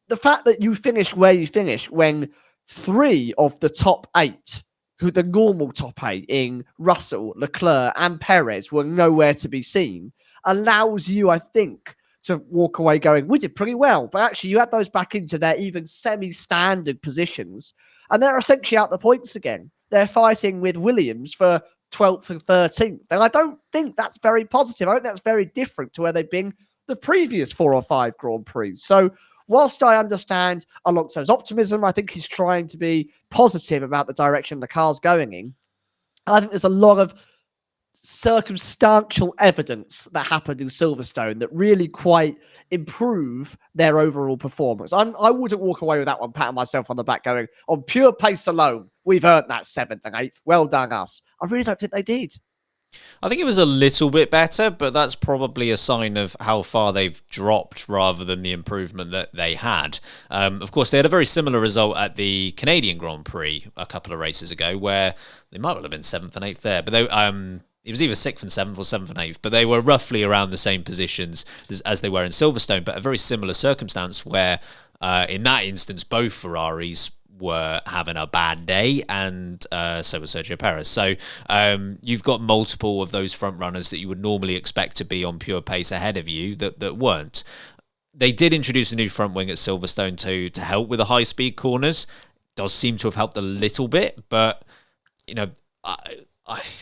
the fact that you finished where you finished when 3 of the top 8, who the normal top 8 in Russell, Leclerc and Perez were nowhere to be seen, allows you, I think, to walk away going, we did pretty well. But actually, you had those back into their even semi-standard positions, and they're essentially out the points again. They're fighting with Williams for 12th and 13th. And I don't think that's very positive. I think that's very different to where they've been the previous 4 or 5 Grand Prix. So whilst I understand Alonso's optimism, I think he's trying to be positive about the direction the car's going in. I think there's a lot of circumstantial evidence that happened in Silverstone that really quite improve their overall performance. I wouldn't walk away with that one patting myself on the back going, on pure pace alone, we've earned that 7th and 8th. Well done, us. I really don't think they did. I think it was a little bit better, but that's probably a sign of how far they've dropped rather than the improvement that they had. Of course, they had a very similar result at the Canadian Grand Prix a couple of races ago, where they might well have been 7th and 8th there, but they, it was either 6th and 7th or 7th and 8th, but they were roughly around the same positions as they were in Silverstone, but a very similar circumstance where In that instance, both Ferraris were having a bad day, and so was Sergio Perez. So you've got multiple of those front runners that you would normally expect to be on pure pace ahead of you that weren't. They did introduce a new front wing at Silverstone to help with the high-speed corners. Does seem to have helped a little bit, but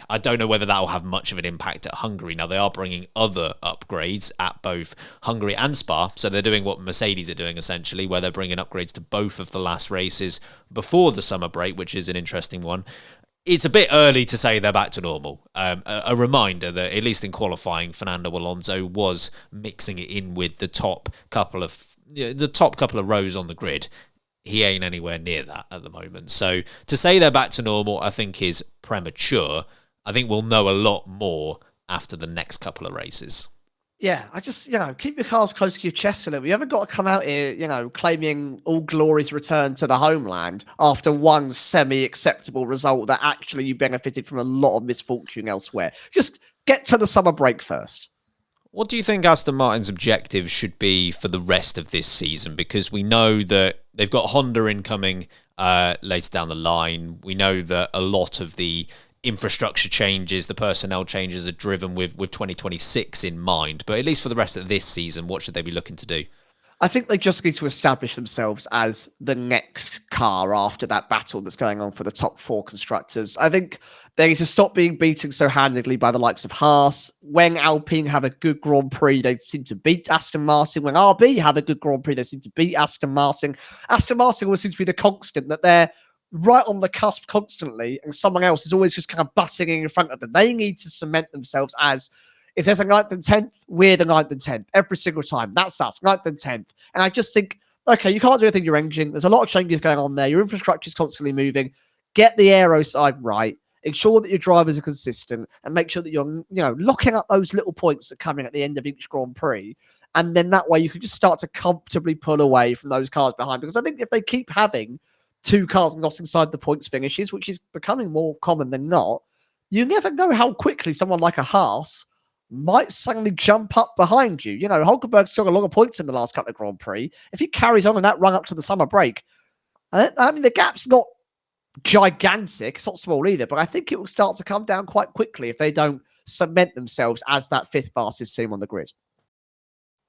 I don't know whether that will have much of an impact at Hungary. Now, they are bringing other upgrades at both Hungary and Spa, so they're doing what Mercedes are doing, essentially, where they're bringing upgrades to both of the last races before the summer break, which is an interesting one. It's a bit early to say they're back to normal. A reminder that, at least in qualifying, Fernando Alonso was mixing it in with the top couple of rows on the grid. He ain't anywhere near that at the moment. So to say they're back to normal, I think is premature. I think we'll know a lot more after the next couple of races. Yeah, I just, keep your cards close to your chest a little. You haven't got to come out here, claiming all glory's return to the homeland after one semi-acceptable result that actually you benefited from a lot of misfortune elsewhere. Just get to the summer break first. What do you think Aston Martin's objective should be for the rest of this season? Because we know that they've got Honda incoming later down the line. We know that a lot of the infrastructure changes, the personnel changes are driven with 2026 in mind. But at least for the rest of this season, what should they be looking to do? I think they just need to establish themselves as the next car after that battle that's going on for the top 4 constructors. I think they need to stop being beaten so handedly by the likes of Haas. When Alpine have a good Grand Prix, they seem to beat Aston Martin. When RB have a good Grand Prix, they seem to beat Aston Martin. Aston Martin always seems to be the constant, that they're right on the cusp constantly, and someone else is always just kind of butting in front of them. They need to cement themselves as, if there's a 9th and 10th, we're the 9th and 10th every single time. That's us, 9th and 10th. And I just think, okay, you can't do anything to your engine. There's a lot of changes going on there. Your infrastructure is constantly moving. Get the aero side right. Ensure that your drivers are consistent, and make sure that you're, locking up those little points that come in at the end of each Grand Prix. And then that way you can just start to comfortably pull away from those cars behind. Because I think if they keep having 2 cars not inside the points finishes, which is becoming more common than not, you never know how quickly someone like a Haas might suddenly jump up behind you. Hulkenberg's still got a lot of points in the last couple of Grand Prix. If he carries on in that run up to the summer break, I mean, the gap's not gigantic. It's not small either, but I think it will start to come down quite quickly if they don't cement themselves as that 5th fastest team on the grid.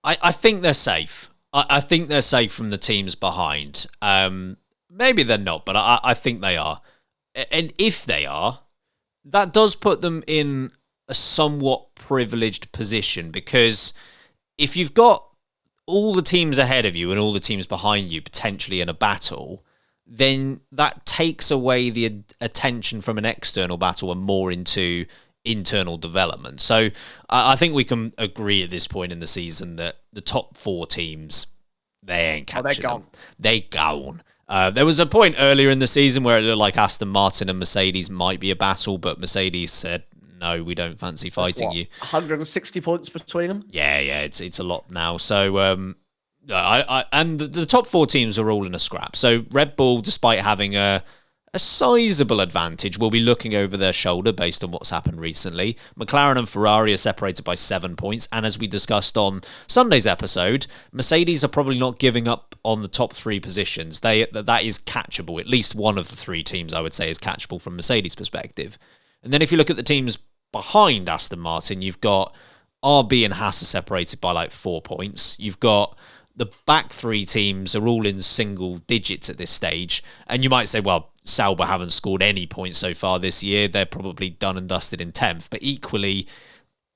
I think they're safe. I think they're safe from the teams behind. Maybe they're not, but I think they are. And if they are, that does put them in a somewhat privileged position, because if you've got all the teams ahead of you and all the teams behind you potentially in a battle, then that takes away the attention from an external battle and more into internal development. So I think we can agree at this point in the season that the top 4 teams, they ain't catching them. They gone. There was a point earlier in the season where it looked like Aston Martin and Mercedes might be a battle, but Mercedes said, no, we don't fancy fighting you. 160 points between them? Yeah, it's a lot now. So, and the top 4 teams are all in a scrap. So Red Bull, despite having a sizable advantage, will be looking over their shoulder based on what's happened recently. McLaren and Ferrari are separated by 7 points, and as we discussed on Sunday's episode, Mercedes are probably not giving up on the top 3 positions. That is catchable. At least one of the 3 teams, I would say, is catchable from Mercedes' perspective. And then if you look at the teams behind Aston Martin, you've got RB and Haas are separated by like 4 points. You've got the back 3 teams are all in single digits at this stage. And you might say, well, Sauber haven't scored any points so far this year. They're probably done and dusted in 10th. But equally,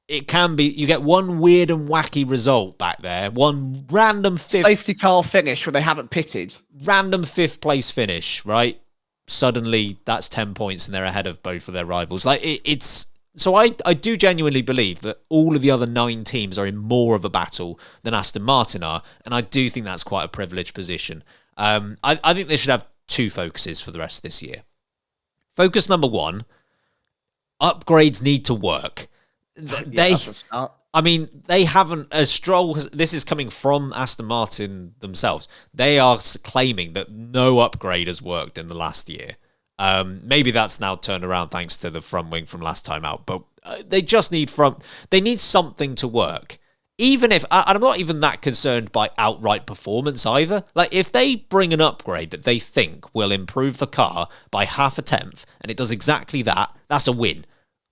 it can be, you get one weird and wacky result back there. One random safety car finish where they haven't pitted. Random 5th place finish, right? Suddenly that's 10 points and they're ahead of both of their rivals. So I do genuinely believe that all of the other 9 teams are in more of a battle than Aston Martin are, and I do think that's quite a privileged position. I think they should have 2 focuses for the rest of this year. Focus number 1, upgrades need to work. That's a start. I mean, they haven't, as Stroll, this is coming from Aston Martin themselves. They are claiming that no upgrade has worked in the last year. Maybe that's now turned around thanks to the front wing from last time out, but they just need they need something to work. even if, and I'm not even that concerned by outright performance either. Like, if they bring an upgrade that they think will improve the car by half a tenth, and it does exactly that, that's a win.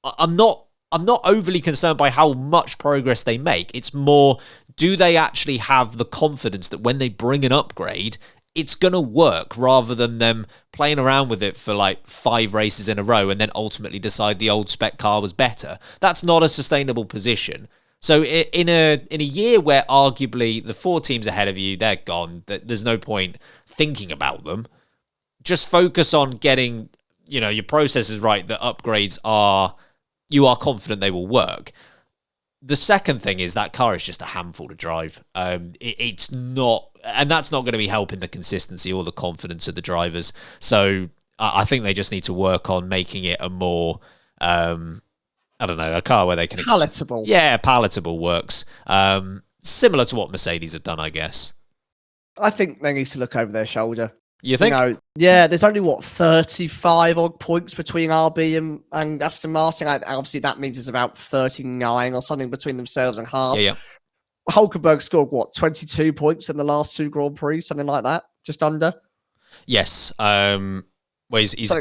I'm not overly concerned by how much progress they make. It's more, do they actually have the confidence that when they bring an upgrade, it's going to work, rather than them playing around with it for like 5 races in a row and then ultimately decide the old spec car was better. That's not a sustainable position. So in a year where arguably the 4 teams ahead of you, they're gone, there's no point thinking about them. Just focus on getting, your processes right, that upgrades you are confident they will work. The second thing is that car is just a handful to drive. It's not, and that's not going to be helping the consistency or the confidence of the drivers. So I think they just need to work on making it a more, a car where they can... Palatable. Palatable works. Similar to what Mercedes have done, I guess. I think they need to look over their shoulder. You think? There's only, 35 odd points between RB and Aston Martin. Obviously, that means it's about 39 or something between themselves and Haas. Yeah. Hulkenberg scored, 22 points in the last 2 Grand Prix, something like that? Just under? Yes. He's it's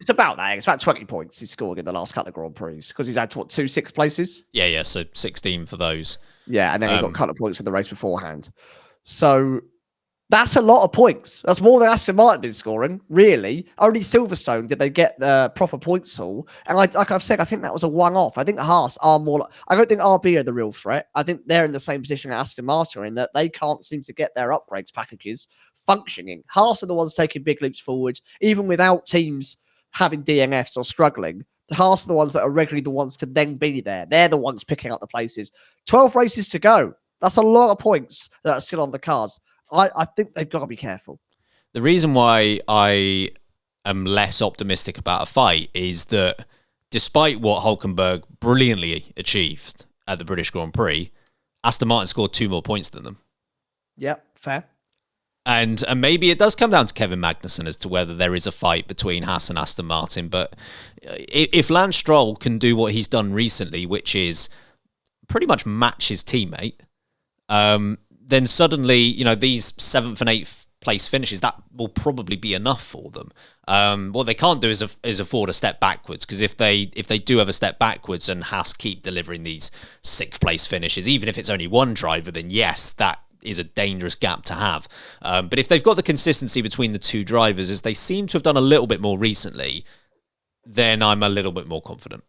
about that. It's about 20 points he scored in the last couple of Grand Prix, because he's had, 2 6th places? Yeah, so 16 for those. Yeah, and then he got a couple of points in the race beforehand. So... that's a lot of points. That's more than Aston Martin been scoring, really. Only Silverstone did they get the proper points haul. And like I've said, I think that was a one-off. I think the Haas are more... I don't think RB are the real threat. I think they're in the same position as Aston Martin, in that they can't seem to get their upgrades packages functioning. Haas are the ones taking big leaps forward, even without teams having DNFs or struggling. The Haas are the ones that are regularly the ones to then be there. They're the ones picking up the places. 12 races to go. That's a lot of points that are still on the cards. I think they've got to be careful. The reason why I am less optimistic about a fight is that despite what Hulkenberg brilliantly achieved at the British Grand Prix, Aston Martin scored 2 more points than them. Yep, fair. And maybe it does come down to Kevin Magnussen as to whether there is a fight between Haas and Aston Martin. But if Lance Stroll can do what he's done recently, which is pretty much match his teammate, then suddenly, these 7th and 8th place finishes, that will probably be enough for them. What they can't do is afford a step backwards, because if they do have a step backwards and Haas keep delivering these 6th place finishes, even if it's only one driver, then yes, that is a dangerous gap to have. But if they've got the consistency between the 2 drivers, as they seem to have done a little bit more recently, then I'm a little bit more confident.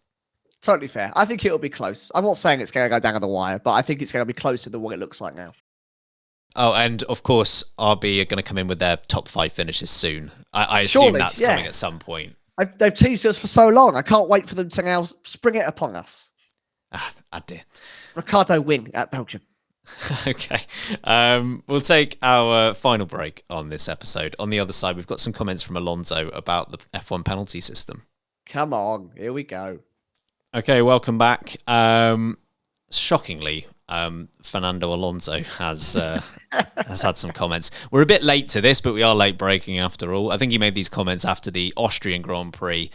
Totally fair. I think it'll be close. I'm not saying it's going to go down to the wire, but I think it's going to be closer than what it looks like now. Oh, and of course, RB are going to come in with their top 5 finishes soon. I assume Surely, that's coming at some point. They've teased us for so long. I can't wait for them to now spring it upon us. Dear. Ricardo win at Belgium. Okay. We'll take our final break on this episode. On the other side, we've got some comments from Alonso about the F1 penalty system. Come on, here we go. Okay, welcome back. Shockingly, Fernando Alonso has had some comments. We're a bit late to this, but we are late breaking after all. I think he made these comments after the Austrian Grand Prix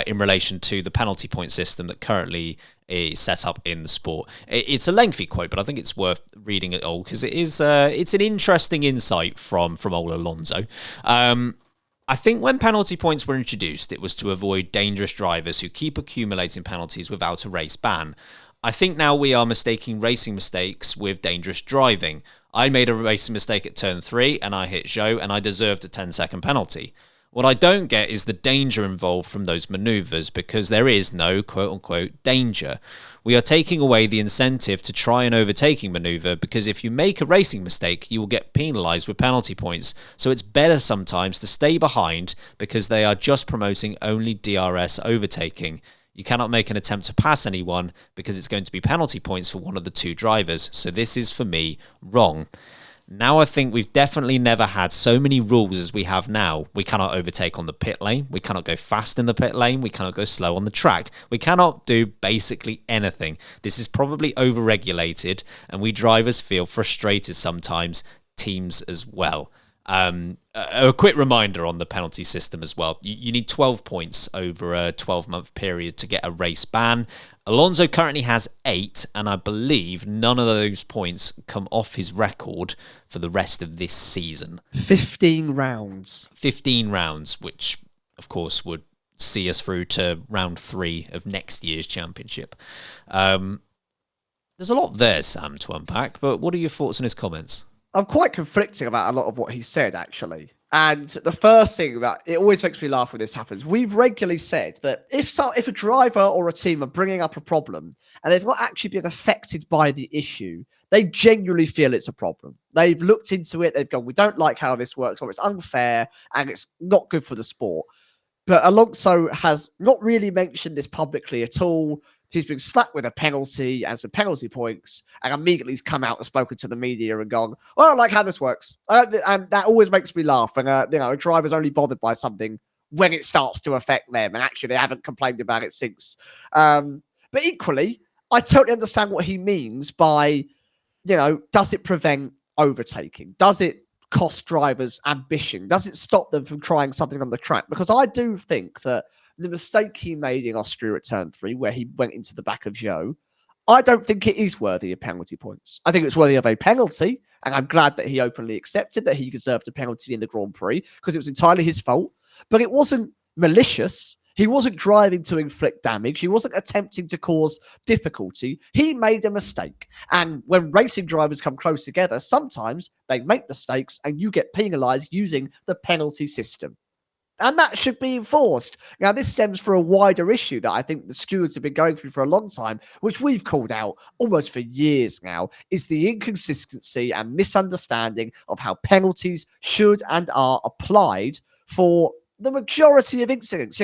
in relation to the penalty point system that currently is set up in the sport. It's a lengthy quote, but I think it's worth reading it all, because it's an interesting insight from old Alonso. I think when penalty points were introduced, it was to avoid dangerous drivers who keep accumulating penalties without a race ban. I think now we are mistaking racing mistakes with dangerous driving. I made a racing mistake at turn 3 and I hit Zhou and I deserved a 10-second penalty. What I don't get is the danger involved from those manoeuvres, because there is no quote-unquote danger. We are taking away the incentive to try an overtaking manoeuvre, because if you make a racing mistake, you will get penalised with penalty points. So it's better sometimes to stay behind, because they are just promoting only DRS overtaking. You cannot make an attempt to pass anyone, because it's going to be penalty points for one of the 2 drivers. So this is, for me, wrong. Now I think we've definitely never had so many rules as we have now. We cannot overtake on the pit lane. We cannot go fast in the pit lane. We cannot go slow on the track. We cannot do basically anything. This is probably over-regulated, and we drivers feel frustrated sometimes, teams as well. A quick reminder on the penalty system as well. You need 12 points over a 12-month period to get a race ban. Alonso currently has 8, and I believe none of those points come off his record for the rest of this season. 15 rounds. 15 rounds, which, of course, would see us through to round 3 of next year's championship. There's a lot there, Sam, to unpack, but what are your thoughts on his comments? I'm quite conflicting about a lot of what he said, actually. And the first thing that it always makes me laugh when this happens, we've regularly said that if a driver or a team are bringing up a problem and they've not actually been affected by the issue, they genuinely feel it's a problem. They've looked into it, they've gone, we don't like how this works, or it's unfair and it's not good for the sport. But Alonso has not really mentioned this publicly at all. He's been slapped with a penalty and some penalty points, and immediately he's come out and spoken to the media and gone, well, I don't like how this works. And that always makes me laugh. And, a driver's only bothered by something when it starts to affect them. And actually, they haven't complained about it since. But equally, I totally understand what he means by, does it prevent overtaking? Does it cost drivers ambition? Does it stop them from trying something on the track? Because I do think that the mistake he made in Austria at turn 3, where he went into the back of Zhou, I don't think it is worthy of penalty points. I think it's worthy of a penalty, and I'm glad that he openly accepted that he deserved a penalty in the Grand Prix, because it was entirely his fault. But it wasn't malicious. He wasn't driving to inflict damage. He wasn't attempting to cause difficulty. He made a mistake. And when racing drivers come close together, sometimes they make mistakes, and you get penalised using the penalty system. And that should be enforced. Now, this stems from a wider issue that I think the stewards have been going through for a long time, which we've called out almost for years now, is the inconsistency and misunderstanding of how penalties should and are applied for the majority of incidents.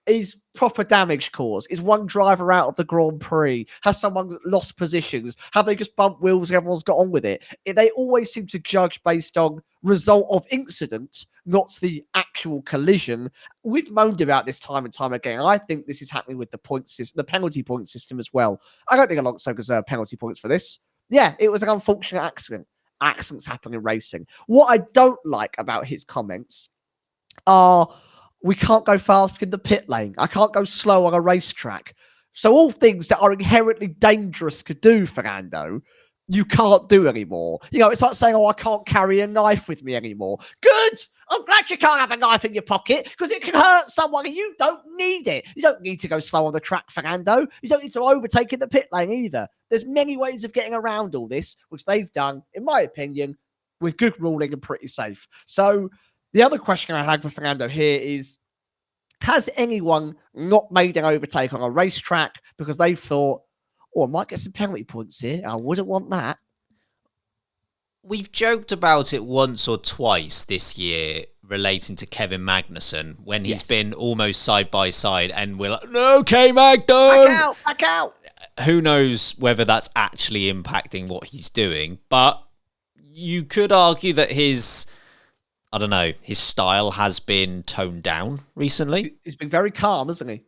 Is proper damage caused? Is one driver out of the Grand Prix? Has someone lost positions? Have they just bumped wheels and everyone's got on with it? They always seem to judge based on result of incident, not the actual collision. We've moaned about this time and time again. I think this is happening with the point system, the penalty point system as well. I don't think Alonso deserved penalty points for this. Yeah, it was an unfortunate accident. Accidents happen in racing. What I don't like about his comments are, we can't go fast in the pit lane. I can't go slow on a racetrack. So all things that are inherently dangerous to do, Fernando, you can't do anymore. It's like saying, I can't carry a knife with me anymore. Good! I'm glad you can't have a knife in your pocket, because it can hurt someone and you don't need it. You don't need to go slow on the track, Fernando. You don't need to overtake in the pit lane either. There's many ways of getting around all this, which they've done, in my opinion, with good ruling and pretty safe. So the other question I had for Fernando here is, has anyone not made an overtake on a racetrack because they've thought, I might get some penalty points here. I wouldn't want that. We've joked about it once or twice this year relating to Kevin Magnussen when he's been almost side by side and we're like, no, K-Mag, don't! Back out! Who knows whether that's actually impacting what he's doing, but you could argue that his style has been toned down recently. He's been very calm, hasn't he?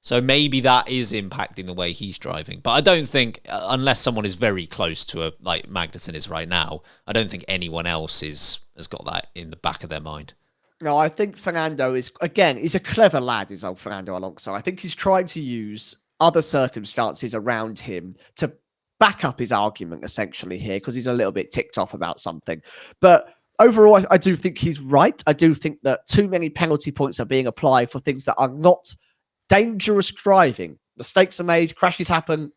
So maybe that is impacting the way he's driving. But I don't think, unless someone is very close to like Magnussen is right now, I don't think anyone else has got that in the back of their mind. No, I think Fernando is, again, he's a clever lad, is old Fernando Alonso. I think he's trying to use other circumstances around him to back up his argument, essentially, here, because he's a little bit ticked off about something. But overall, I do think he's right. I do think that too many penalty points are being applied for things that are not dangerous driving. Mistakes are made, crashes happen.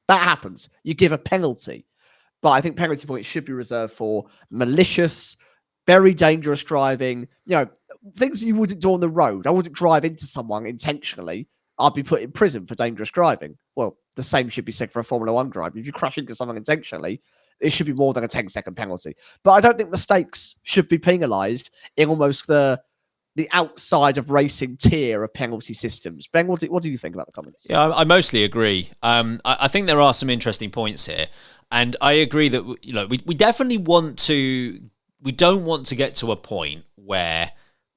That happens. You give a penalty. But I think penalty points should be reserved for malicious, very dangerous driving. Things you wouldn't do on the road. I wouldn't drive into someone intentionally. I'd be put in prison for dangerous driving. Well, the same should be said for a Formula 1 driver. If you crash into someone intentionally, it should be more than a 10-second penalty. But I don't think mistakes should be penalised in almost the outside of racing tier of penalty systems. Ben, what do you think about the comments? Yeah, I mostly agree. I think there are some interesting points here. And I agree that, we definitely we don't want to get to a point where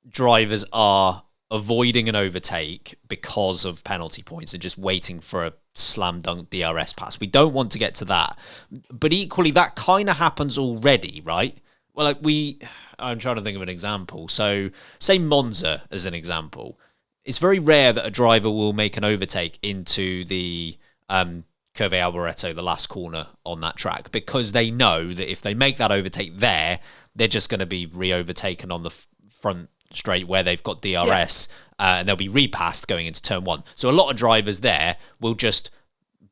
drivers are avoiding an overtake because of penalty points and just waiting for a slam dunk DRS pass. We don't want to get to that. But equally, that kind of happens already, right? Well, I'm trying to think of an example. So, say Monza as an example. It's very rare that a driver will make an overtake into the Curve Alboreto, the last corner on that track, because they know that if they make that overtake there, they're just going to be re-overtaken on the front straight where they've got DRS, and they'll be repassed going into turn 1. So a lot of drivers there will just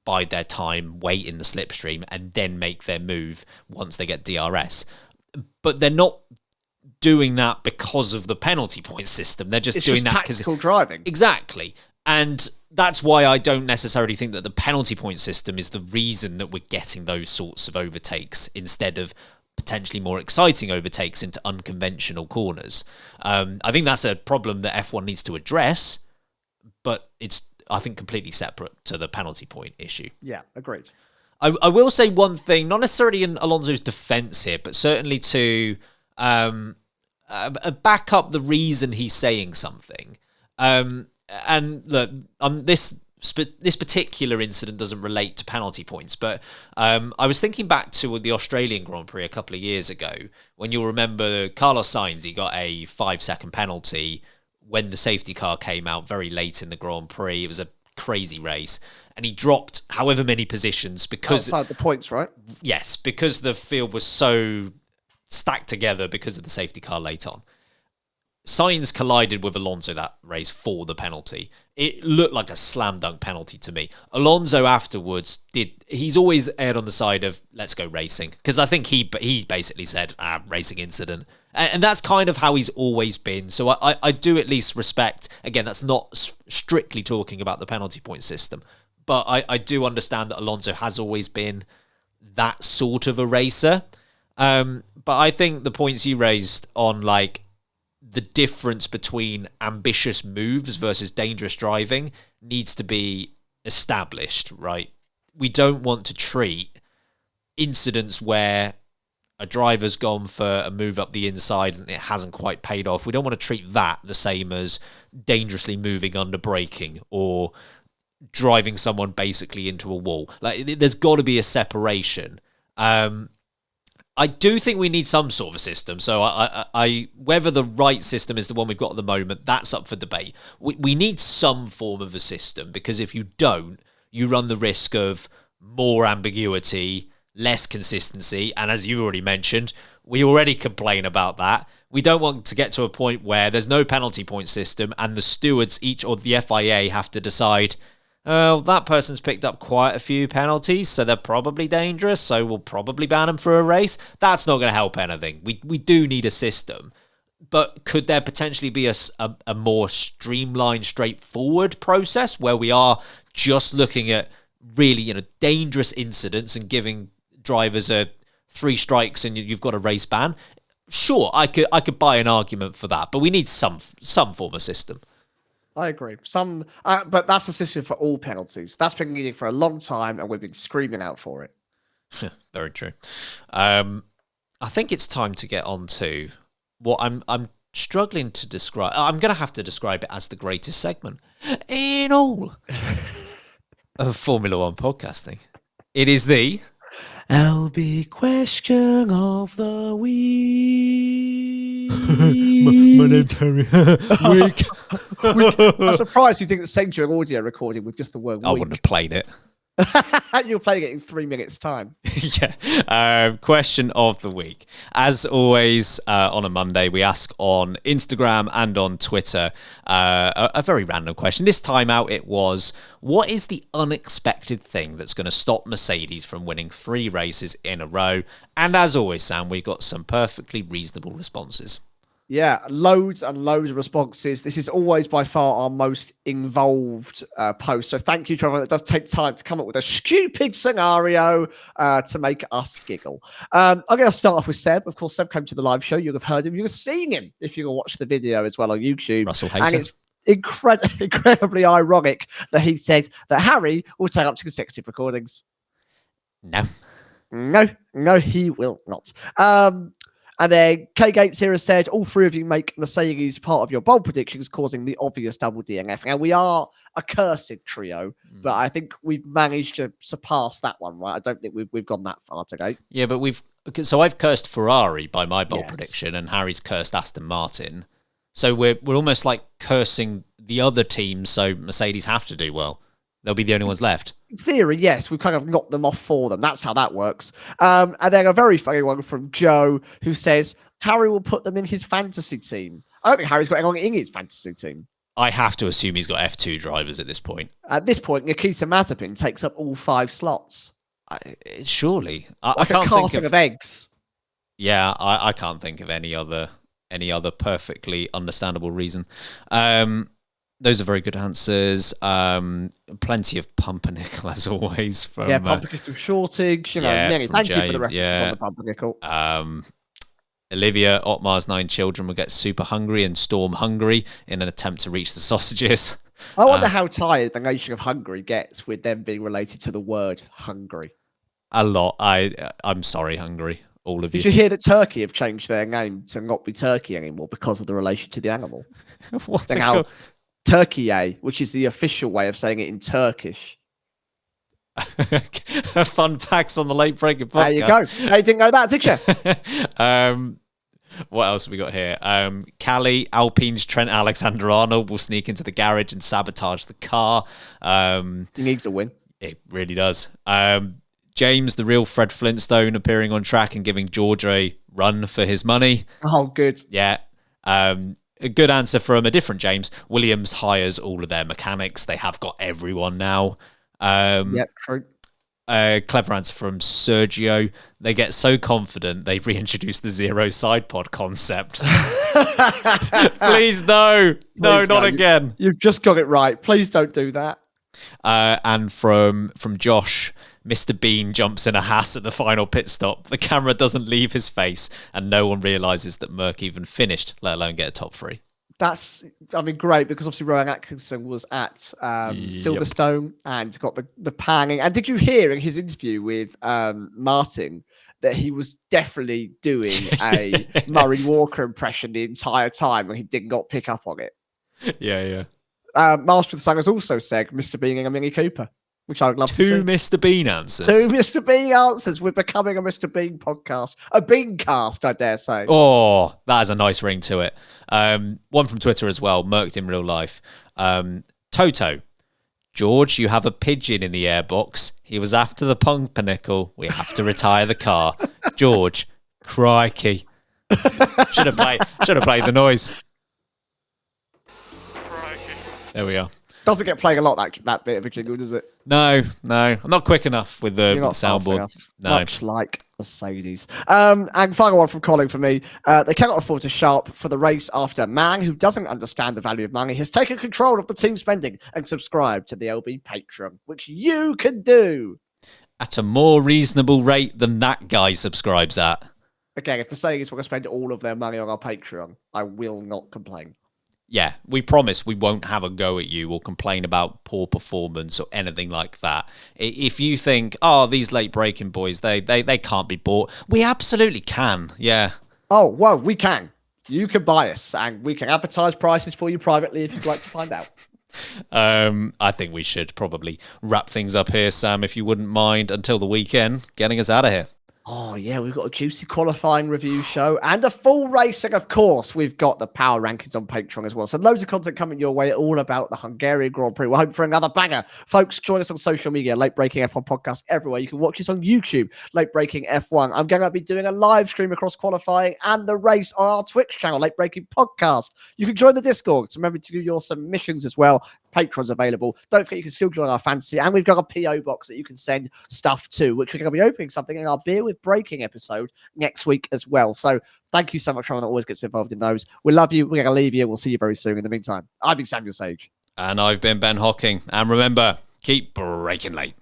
bide their time, wait in the slipstream, and then make their move once they get DRS. But they're not doing that because of the penalty point system. They're just doing that because tactical driving. Exactly. And that's why I don't necessarily think that the penalty point system is the reason that we're getting those sorts of overtakes instead of potentially more exciting overtakes into unconventional corners. I think that's a problem that F1 needs to address, but it's, I think, completely separate to the penalty point issue. Yeah, agreed. I will say one thing, not necessarily in Alonso's defense here, but certainly to back up the reason he's saying something. And look, this particular incident doesn't relate to penalty points, but I was thinking back to the Australian Grand Prix a couple of years ago, when you'll remember Carlos Sainz, he got a 5-second penalty when the safety car came out very late in the Grand Prix. It was a crazy race, and he dropped however many positions because outside the points, right? Yes, because the field was so stacked together because of the safety car late on. Sainz collided with Alonso that race for the penalty. It looked like a slam dunk penalty to me. Alonso afterwards he's always erred on the side of let's go racing, because I think he basically said racing incident, and that's kind of how he's always been. So I do at least respect, again, that's not strictly talking about the penalty point system, but I do understand that Alonso has always been that sort of a racer. But I think the points you raised on like the difference between ambitious moves versus dangerous driving needs to be established, right? We don't want to treat incidents where a driver's gone for a move up the inside and it hasn't quite paid off. We don't want to treat that the same as dangerously moving under braking or driving someone basically into a wall. Like, there's got to be a separation. I do think we need some sort of a system. So I whether the right system is the one we've got at the moment, that's up for debate. We need some form of a system, because if you don't, you run the risk of more ambiguity, less consistency. And as you already mentioned, we already complain about that. We don't want to get to a point where there's no penalty point system and the stewards or the FIA have to decide, oh, that person's picked up quite a few penalties, so they're probably dangerous, so we'll probably ban them for a race. That's not going to help anything. We do need a system. But could there potentially be a more streamlined, straightforward process where we are just looking at really dangerous incidents and giving drivers 3 strikes and you've got a race ban? Sure, I could buy an argument for that, but we need some form of system. I agree. But that's a system for all penalties. That's been needed for a long time, and we've been screaming out for it. Very true. I think it's time to get on to what I'm struggling to describe. I'm going to have to describe it as the greatest segment in all of Formula One podcasting. It is the LB question of the week. my name's Harry. Week. I'm surprised you didn't send your audio recording with just the word I week. wouldn't have played it. You're playing it in 3 minutes' time. Yeah. Question of the week. As always, on a Monday, we ask on Instagram and on Twitter a very random question. This time out, it was, what is the unexpected thing that's going to stop Mercedes from winning 3 races in a row? And as always, Sam, we got some perfectly reasonable responses. Yeah, loads and loads of responses. This is always by far our most involved post. So thank you to everyone that does take time to come up with a stupid scenario to make us giggle. I'm going to start off with Seb. Of course, Seb came to the live show. You'll have heard him. You'll have seen him if you watch the video as well on YouTube. Russell Hayter. And it's incredibly ironic that he said that Harry will take up to consecutive recordings. No, he will not. And then K Gates here has said, all 3 of you make Mercedes part of your bold predictions, causing the obvious double DNF. Now, we are a cursed trio, but I think we've managed to surpass that one, right? I don't think we've gone that far today. Yeah, but we've so I've cursed Ferrari by my bold Yes. prediction, and Harry's cursed Aston Martin. So we're almost like cursing the other teams, so Mercedes have to do well. They'll be the only ones left. In theory, yes, we've kind of knocked them off for them. That's how that works. And then a very funny one from Joe, who says Harry will put them in his fantasy team. I don't think Harry's got anyone in his fantasy team. I have to assume he's got F2 drivers at this point. At this point, Nikita Mazepin takes up all 5 slots. Surely. I Like can't a think casting of eggs. Yeah, I can't think of any other perfectly understandable reason. Those are very good answers. Plenty of pumpernickel as always. From, pumpernickel shortage. Thank you for the references on the pumpernickel. Olivia, Otmar's 9 children will get super hungry and storm Hungary in an attempt to reach the sausages. I wonder how tired the nation of Hungary gets with them being related to the word hungry. A lot. I'm sorry, Hungary. All of you. Did you hear that Turkey have changed their name to not be Turkey anymore because of the relation to the animal? What's it called? Turkey, which is the official way of saying it in Turkish. Fun facts on the Late Breaker podcast. There you go. You didn't know that, did you? What else have we got here? Callie, Alpine's Trent Alexander-Arnold will sneak into the garage and sabotage the car. He needs a win. It really does. James, the real Fred Flintstone, appearing on track and giving George a run for his money. Oh, good. Yeah. A good answer from a different James. Williams hires all of their mechanics. They have got everyone now. Yep, true. Clever answer from Sergio. They get so confident they reintroduce the zero side pod concept. Please, no. No, not again. You've just got it right. Please don't do that. And from Josh, Mr. Bean jumps in a Haas at the final pit stop. The camera doesn't leave his face, and no one realises that Merck even finished, let alone get a top 3. That's, great, because obviously Rowan Atkinson was at Silverstone and got the panning. And did you hear in his interview with Martin that he was definitely doing a Murray Walker impression the entire time and he did not pick up on it? Yeah. Master of the Sun has also said Mr. Bean in a Mini Cooper, which I would love to see. 2 Mr. Bean answers. 2 Mr. Bean answers. We're becoming a Mr. Bean podcast. A Beancast, I dare say. Oh, that has a nice ring to it. One from Twitter as well, Merked in real life. Toto, George, you have a pigeon in the airbox. He was after the pumpernickel. We have to retire the car. George, crikey. Should have played the noise. There we are. Doesn't get played a lot, that bit of a jingle, does it? No. I'm not quick enough with the You're not fast soundboard. enough. No. Much like Mercedes. And final one from Colin for me. They cannot afford to sharp for the race after Mang, who doesn't understand the value of money, has taken control of the team spending and subscribed to the LB Patreon, which you can do. At a more reasonable rate than that guy subscribes at. Again, if Mercedes want to spend all of their money on our Patreon, I will not complain. Yeah, we promise we won't have a go at you or complain about poor performance or anything like that. If you think, these late breaking boys, they can't be bought, we absolutely can, yeah. Oh, well, we can. You can buy us, and we can advertise prices for you privately if you'd like to find out. I think we should probably wrap things up here, Sam, if you wouldn't mind, until the weekend, getting us out of here. Oh, yeah, we've got a juicy qualifying review show and a full racing, of course. We've got the power rankings on Patreon as well. So loads of content coming your way, all about the Hungarian Grand Prix. We're hoping for another banger. Folks, join us on social media, Late Breaking F1 Podcast everywhere. You can watch us on YouTube, Late Breaking F1. I'm going to be doing a live stream across qualifying and the race on our Twitch channel, Late Breaking Podcast. You can join the Discord. So remember to do your submissions as well. Patreon's available. Don't forget you can still join our fantasy, and we've got a PO box that you can send stuff to, which we're going to be opening something in our Beer with Breaking episode next week as well. So thank you so much for everyone that always gets involved in those. We love you. We're going to leave you. We'll see you very soon. In the meantime, I've been Samuel Sage. And I've been Ben Hocking. And remember, keep breaking late.